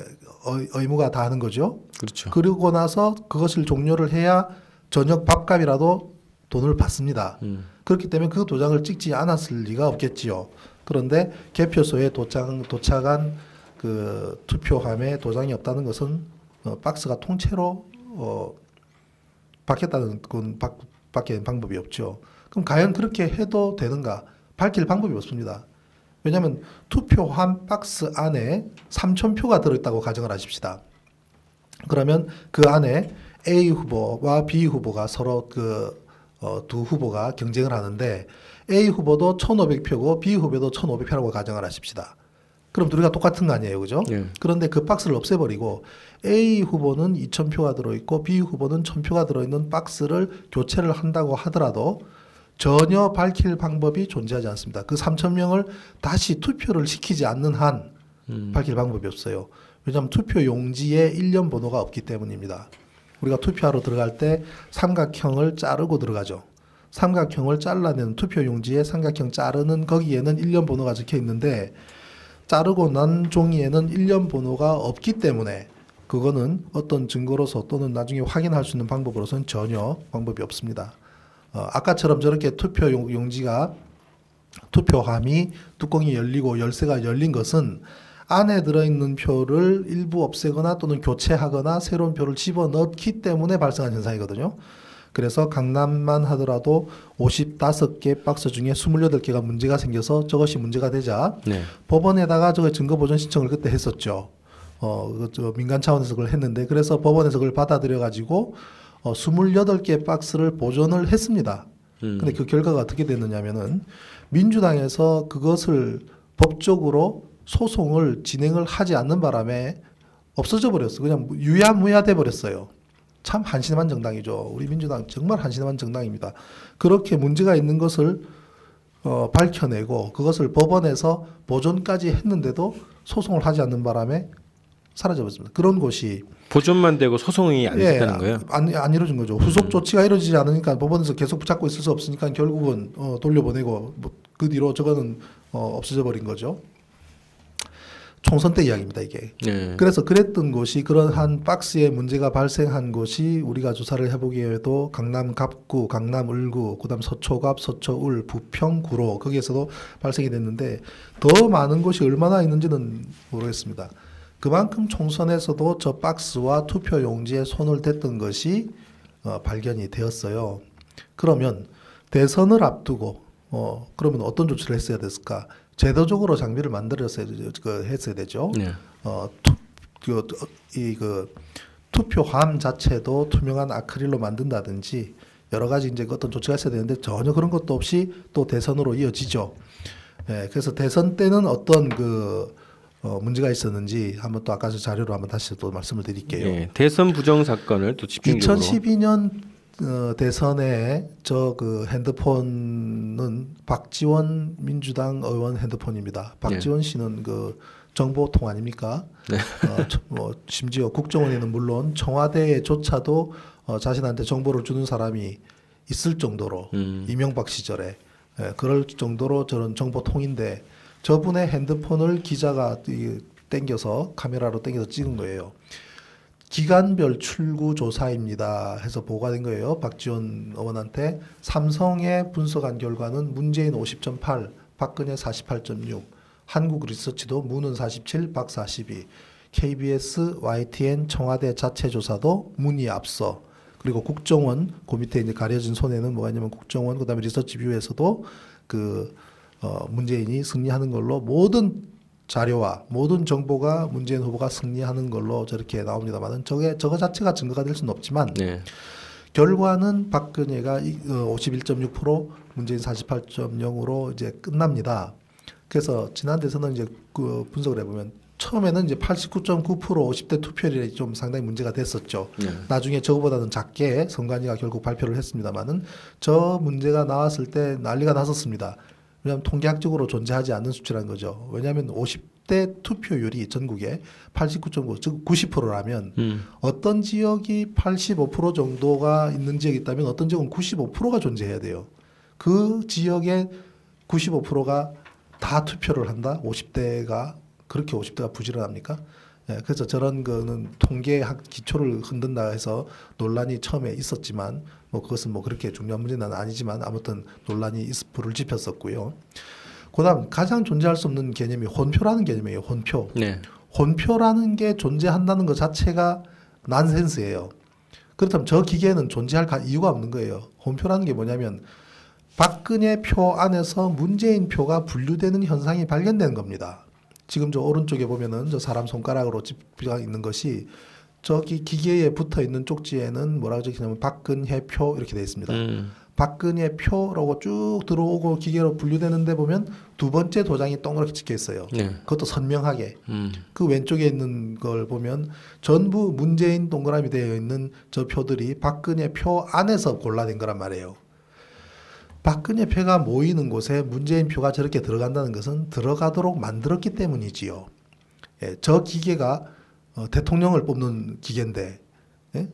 의무가 다하는 거죠. 그렇죠. 그리고 나서 그것을 종료를 해야 저녁 밥값이라도 돈을 받습니다. 그렇기 때문에 그 도장을 찍지 않았을 리가 없겠지요. 그런데 개표소에 도착한 그 투표함에 도장이 없다는 것은 박스가 통째로 박혔다는 건 밖에 방법이 없죠. 그럼 과연 그렇게 해도 되는가? 밝힐 방법이 없습니다. 왜냐하면 투표함 박스 안에 3,000표가 들어있다고 가정을 하십시다. 그러면 그 안에 A 후보와 B 후보가 서로 두 후보가 경쟁을 하는데 A 후보도 1,500표고 B 후보도 1,500표라고 가정을 하십시다. 그럼 둘이가 똑같은 거 아니에요, 그죠? 예. 그런데 그 박스를 없애버리고 A 후보는 2,000표가 들어있고 B 후보는 1,000표가 들어있는 박스를 교체를 한다고 하더라도 전혀 밝힐 방법이 존재하지 않습니다. 그 3,000명을 다시 투표를 시키지 않는 한 밝힐 방법이 없어요. 왜냐하면 투표 용지에 일련 번호가 없기 때문입니다. 우리가 투표하러 들어갈 때 삼각형을 자르고 들어가죠. 삼각형을 잘라내는 투표 용지에 삼각형 자르는 거기에는 일련 번호가 적혀 있는데 자르고 난 종이에는 일련 번호가 없기 때문에 그거는 어떤 증거로서 또는 나중에 확인할 수 있는 방법으로서는 전혀 방법이 없습니다. 아까처럼 저렇게 투표 용지가 투표함이 뚜껑이 열리고 열쇠가 열린 것은 안에 들어있는 표를 일부 없애거나 또는 교체하거나 새로운 표를 집어넣기 때문에 발생한 현상이거든요. 그래서 강남만 하더라도 55개 박스 중에 28개가 문제가 생겨서 저것이 문제가 되자 네. 법원에다가 저 증거 보존 신청을 그때 했었죠. 민간 차원에서 그걸 했는데 그래서 법원에서 그걸 받아들여 가지고 28개 박스를 보존을 했습니다. 근데 그 결과가 어떻게 됐느냐면은 민주당에서 그것을 법적으로 소송을 진행을 하지 않는 바람에 없어져 버렸어요. 그냥 유야무야 돼 버렸어요. 참 한심한 정당이죠. 우리 민주당 정말 한심한 정당입니다. 그렇게 문제가 있는 것을 밝혀내고 그것을 법원에서 보존까지 했는데도 소송을 하지 않는 바람에 사라져버렸습니다. 그런 곳이 보존만 되고 소송이 안 됐다는 거예요? 안 이루어진 거죠. 후속 조치가 이루어지지 않으니까 법원에서 계속 붙잡고 있을 수 없으니까 결국은 돌려보내고 그 뒤로 저거는 없어져 버린 거죠. 총선 때 이야기입니다, 이게. 네. 그래서 그랬던 곳이 그러한 박스에 문제가 발생한 곳이 우리가 조사를 해보기에도 강남 갑구, 강남 을구, 그다음 서초갑, 서초울, 부평, 구로 거기에서도 발생이 됐는데 더 많은 곳이 얼마나 있는지는 모르겠습니다. 그만큼 총선에서도 저 박스와 투표 용지에 손을 댔던 것이 발견이 되었어요. 그러면 대선을 앞두고 그러면 어떤 조치를 했어야 됐을까? 제도적으로 장비를 만들었어야 했어야 되죠. 네. 투표함 자체도 투명한 아크릴로 만든다든지 여러 가지 이제 어떤 조치가 있어야 되는데 전혀 그런 것도 없이 또 대선으로 이어지죠. 예, 그래서 대선 때는 어떤 문제가 있었는지 한번 또 아까 저 자료로 한번 다시 또 말씀을 드릴게요. 네. 대선 부정 사건을 또 집중적으로 2012년 대선에 핸드폰은 박지원 민주당 의원 핸드폰입니다. 박지원 씨는 정보통 아닙니까? 네. 심지어 국정원에는 물론 청와대에조차도 자신한테 정보를 주는 사람이 있을 정도로 이명박 시절에 그럴 정도로 저런 정보통인데 저분의 핸드폰을 기자가 카메라로 땡겨서 찍은 거예요. 기간별 출구 조사입니다 해서 보고가 된 거예요. 박지원 의원한테. 삼성에 분석한 결과는 문재인 50.8, 박근혜 48.6, 한국리서치도 문은 47, 박 42, KBS, YTN, 청와대 자체 조사도 문이 앞서, 그리고 국정원, 그 밑에 이제 가려진 손에는 뭐가 있냐면 국정원, 그 다음에 리서치뷰에서도 문재인이 승리하는 걸로 모든 자료와 모든 정보가 문재인 후보가 승리하는 걸로 저렇게 나옵니다만은 저거 자체가 증거가 될 수는 없지만 네. 결과는 박근혜가 51.6%, 문재인 48.0으로 이제 끝납니다. 그래서 지난 대선은 이제 분석을 해보면 처음에는 이제 89.9% 50대 투표율이 좀 상당히 문제가 됐었죠. 네. 나중에 저거보다는 작게 선관위가 결국 발표를 했습니다만은 저 문제가 나왔을 때 난리가 났었습니다. 왜냐하면 통계학적으로 존재하지 않는 수치라는 거죠. 왜냐하면 50대 투표율이 전국에 89.9, 즉 90%라면 어떤 지역이 85% 정도가 있는 지역이 있다면 어떤 지역은 95%가 존재해야 돼요. 그 지역의 95%가 다 투표를 한다? 50대가 그렇게 50대가 부지런합니까? 예, 그래서 저런 거는 통계학 기초를 흔든다 해서 논란이 처음에 있었지만 그것은 그렇게 중요한 문제는 아니지만 아무튼 논란이 불을 지폈었고요. 그다음 가장 존재할 수 없는 개념이 혼표라는 개념이에요. 혼표. 네. 혼표라는 게 존재한다는 것 자체가 난센스예요. 그렇다면 저 기계는 존재할 이유가 없는 거예요. 혼표라는 게 뭐냐면 박근혜 표 안에서 문재인 표가 분류되는 현상이 발견되는 겁니다. 지금 저 오른쪽에 보면은 저 사람 손가락으로 집가 있는 것이 저기 기계에 붙어 있는 쪽지에는 뭐라고 적혀있냐면 박근혜 표 이렇게 되어 있습니다. 박근혜 표라고 쭉 들어오고 기계로 분류되는데 보면 두 번째 도장이 동그랗게 찍혀 있어요. 네. 그것도 선명하게. 그 왼쪽에 있는 걸 보면 전부 문재인 동그라미 되어 있는 저 표들이 박근혜 표 안에서 골라낸 거란 말이에요. 박근혜 표가 모이는 곳에 문재인 표가 저렇게 들어간다는 것은 들어가도록 만들었기 때문이지요. 예, 저 기계가 대통령을 뽑는 기계인데, 예?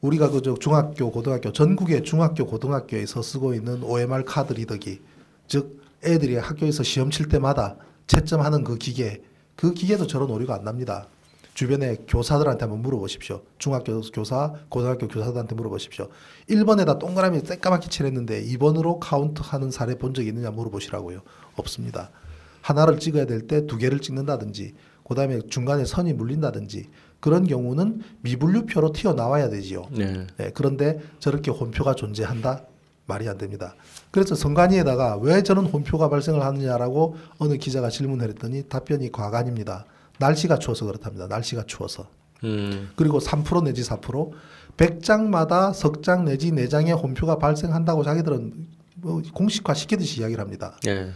우리가 그저 중학교, 고등학교, 전국의 중학교, 고등학교에서 쓰고 있는 OMR 카드 리더기, 즉 애들이 학교에서 시험 칠 때마다 채점하는 그 기계도 저런 오류가 안 납니다. 주변에 교사들한테 한번 물어보십시오. 중학교 교사, 고등학교 교사들한테 물어보십시오. 1번에다 동그라미 새까맣게 칠했는데 2번으로 카운트하는 사례 본 적이 있느냐 물어보시라고요. 없습니다. 하나를 찍어야 될 때 두 개를 찍는다든지, 그 다음에 중간에 선이 물린다든지, 그런 경우는 미분류표로 튀어나와야 되지요. 네. 네, 그런데 저렇게 혼표가 존재한다? 말이 안 됩니다. 그래서 선관위에다가 왜 저런 혼표가 발생을 하느냐라고 어느 기자가 질문을 했더니 답변이 과간입니다. 날씨가 추워서 그렇답니다. 날씨가 추워서. 그리고 3% 내지 4% 100장마다 석 장 내지 4장의 혼표가 발생한다고 자기들은 뭐 공식화 시키듯이 이야기를 합니다. 네.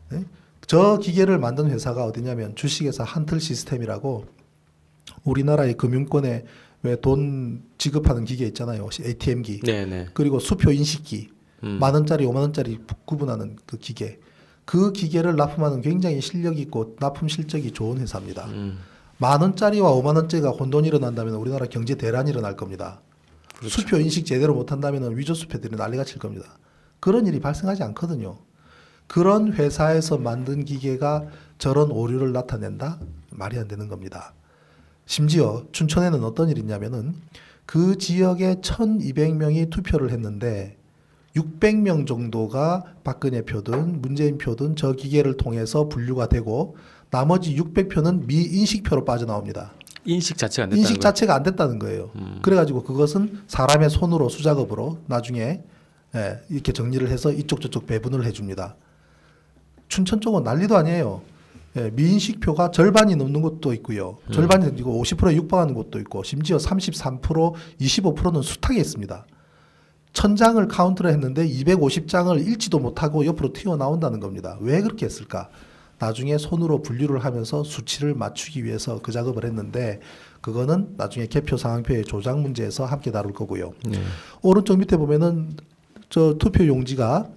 네? 저 기계를 만든 회사가 어디냐면 주식회사 한틀 시스템이라고 우리나라의 금융권에 왜 돈 지급하는 기계 있잖아요. ATM기. 네네. 그리고 수표 인식기. 10,000원짜리, 50,000원짜리 구분하는 그 기계. 그 기계를 납품하는 굉장히 실력 있고 납품 실적이 좋은 회사입니다. 10,000원짜리와 50,000원짜리가 혼돈이 일어난다면 우리나라 경제 대란이 일어날 겁니다. 그렇죠. 수표 인식 제대로 못한다면 위조 수표들이 난리가 칠 겁니다. 그런 일이 발생하지 않거든요. 그런 회사에서 만든 기계가 저런 오류를 나타낸다? 말이 안 되는 겁니다. 심지어 춘천에는 어떤 일이 있냐면은 그 지역에 1,200명이 투표를 했는데 600명 정도가 박근혜 표든 문재인 표든 저 기계를 통해서 분류가 되고 나머지 600표는 미인식표로 빠져나옵니다. 인식 자체가 안 됐다는 인식 거예요? 자체가 안 됐다는 거예요. 그래가지고 그것은 사람의 손으로 수작업으로 나중에 이렇게 정리를 해서 이쪽 저쪽 배분을 해줍니다. 춘천 쪽은 난리도 아니에요. 미인식표가 절반이 넘는 곳도 있고요. 절반이 넘고 50%에 육박하는 곳도 있고 심지어 33%, 25%는 숱하게 있습니다. 1,000장을 카운트를 했는데 250장을 읽지도 못하고 옆으로 튀어나온다는 겁니다. 왜 그렇게 했을까? 나중에 손으로 분류를 하면서 수치를 맞추기 위해서 그 작업을 했는데 그거는 나중에 개표 상황표의 조작 문제에서 함께 다룰 거고요. 오른쪽 밑에 보면은 저 투표 용지가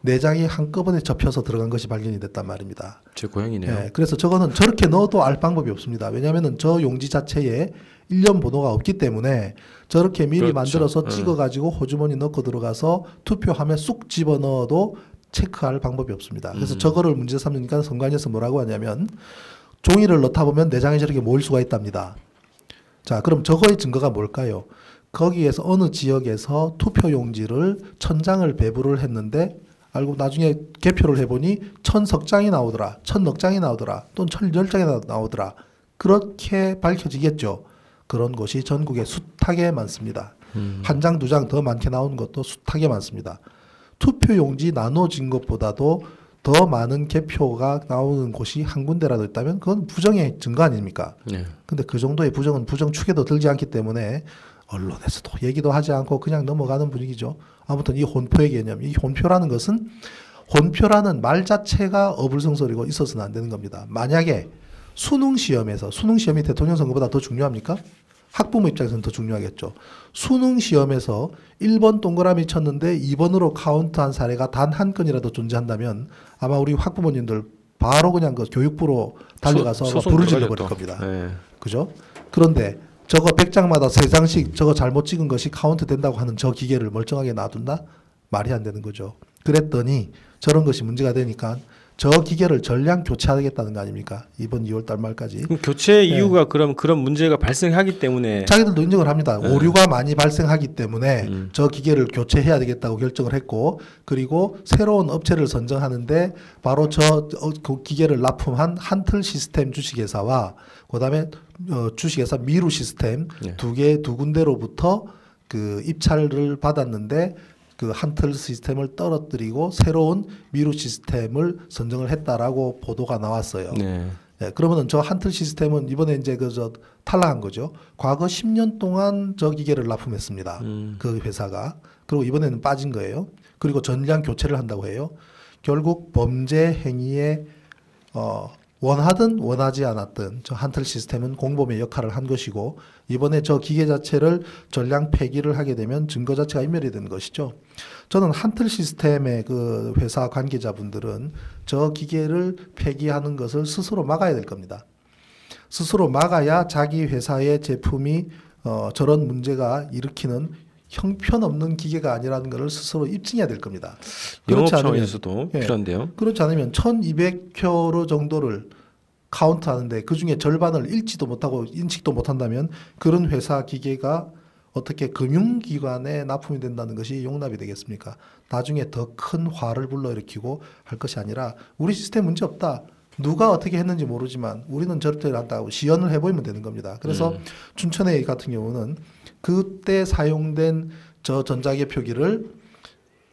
4장이 한꺼번에 접혀서 들어간 것이 발견이 됐단 말입니다. 제 고향이네요. 네, 그래서 저거는 저렇게 넣어도 알 방법이 없습니다. 왜냐하면 저 용지 자체에 일련 번호가 없기 때문에 저렇게 미리 그렇죠. 만들어서 찍어가지고 호주머니 넣고 들어가서 투표함에 쑥 집어넣어도 체크할 방법이 없습니다. 그래서 저거를 문제 삼으니까 선관위에서 뭐라고 하냐면 종이를 넣다 보면 4장이 저렇게 모일 수가 있답니다. 자, 그럼 저거의 증거가 뭘까요? 거기에서 어느 지역에서 투표 용지를 1,000장을 배부를 했는데 알고 나중에 개표를 해보니 1,000석장이 나오더라, 1,000넉장이 나오더라, 또는 1,010장이 나오더라. 그렇게 밝혀지겠죠. 그런 곳이 전국에 숱하게 많습니다. 한 장, 두 장 더 많게 나오는 것도 숱하게 많습니다. 투표용지 나눠진 것보다도 더 많은 개표가 나오는 곳이 한 군데라도 있다면 그건 부정의 증거 아닙니까? 네. 근데 그 정도의 부정은 부정 축에도 들지 않기 때문에 언론에서도 얘기도 하지 않고 그냥 넘어가는 분위기죠. 아무튼 이 혼표의 개념, 이 혼표라는 것은 혼표라는 말 자체가 어불성설이고 있어서는 안 되는 겁니다. 만약에 수능 시험이 대통령 선거보다 더 중요합니까? 학부모 입장에서는 더 중요하겠죠. 수능 시험에서 1번 동그라미 쳤는데 2번으로 카운트한 사례가 단 한 건이라도 존재한다면 아마 우리 학부모님들 바로 그냥 그 교육부로 달려가서 불을 질러버릴 겁니다. 네. 그죠? 그런데 저거 100장마다 3장씩 저거 잘못 찍은 것이 카운트 된다고 하는 저 기계를 멀쩡하게 놔둔다? 말이 안 되는 거죠. 그랬더니 저런 것이 문제가 되니까 저 기계를 전량 교체하겠다는 거 아닙니까? 이번 2월 달 말까지. 그럼 교체 이유가 그럼 그런 문제가 발생하기 때문에 자기들도 인정을 합니다. 오류가 많이 발생하기 때문에 저 기계를 교체해야 되겠다고 결정을 했고 그리고 새로운 업체를 선정하는데 바로 그 기계를 납품한 한틀 시스템 주식회사와 그다음에 주식회사 미루 시스템 두 군데로부터 그 입찰을 받았는데 그 한틀 시스템을 떨어뜨리고 새로운 미루 시스템을 선정을 했다라고 보도가 나왔어요. 네. 네, 그러면은 저 한틀 시스템은 이번에 이제 저 탈락한 거죠. 과거 10년 동안 저 기계를 납품했습니다. 그 회사가. 그리고 이번에는 빠진 거예요. 그리고 전량 교체를 한다고 해요. 결국 범죄 행위에 원하든 원하지 않았든 저 한틀 시스템은 공범의 역할을 한 것이고 이번에 저 기계 자체를 전량 폐기를 하게 되면 증거 자체가 인멸이 되는 것이죠. 저는 한틀 시스템의 그 회사 관계자분들은 저 기계를 폐기하는 것을 스스로 막아야 될 겁니다. 스스로 막아야 자기 회사의 제품이 저런 문제가 일으키는 형편없는 기계가 아니라는 것을 스스로 입증해야 될 겁니다. 영업 그렇지 않으면, 차원에서도 필요한데요. 그렇지 않으면 1200표로 정도를 카운트하는데 그중에 절반을 읽지도 못하고 인식도 못한다면 그런 회사 기계가 어떻게 금융기관에 납품이 된다는 것이 용납이 되겠습니까? 나중에 더 큰 화를 불러일으키고 할 것이 아니라 우리 시스템 문제 없다. 누가 어떻게 했는지 모르지만 우리는 저렇게 한다고 시연을 해보이면 되는 겁니다. 그래서 춘천회 같은 경우는 그때 사용된 저 전자개표기를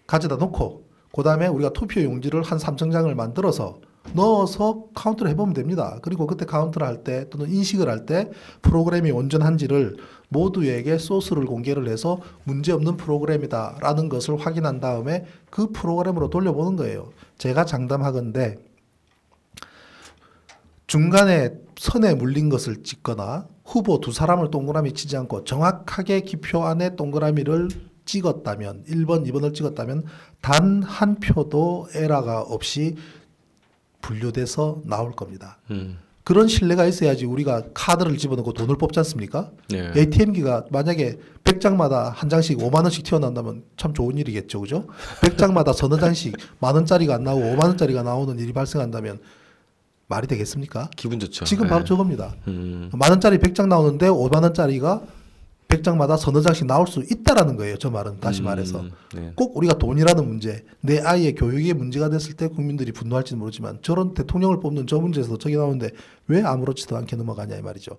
가져다 놓고 그 다음에 우리가 투표 용지를 한 3,000장을 만들어서 넣어서 카운트를 해보면 됩니다. 그리고 그때 카운트를 할 때 또는 인식을 할 때 프로그램이 온전한지를 모두에게 소스를 공개를 해서 문제없는 프로그램이다라는 것을 확인한 다음에 그 프로그램으로 돌려보는 거예요. 제가 장담하건대 중간에 선에 물린 것을 찍거나 후보 두 사람을 동그라미 치지 않고 정확하게 기표 안에 동그라미를 찍었다면 1번, 2번을 찍었다면 단 한 표도 에러가 없이 분류돼서 나올 겁니다. 그런 신뢰가 있어야지 우리가 카드를 집어넣고 돈을 뽑지 않습니까? 네. ATM기가 만약에 100장마다 한 장씩 5만 원씩 튀어나온다면 참 좋은 일이겠죠. 그죠? 100장마다 서너 장씩 만 원짜리가 안 나오고 5만 원짜리가 나오는 일이 발생한다면 말이 되겠습니까? 기분 좋죠. 지금 네. 바로 저겁니다. 만 원짜리 100장 나오는데 5만 원짜리가 100장마다 서너 장씩 나올 수 있다라는 거예요. 저 말은 다시 말해서. 네. 꼭 우리가 돈이라는 문제, 내 아이의 교육에 문제가 됐을 때 국민들이 분노할지는 모르지만 저런 대통령을 뽑는 저 문제에서 저게 나오는데 왜 아무렇지도 않게 넘어가냐 이 말이죠.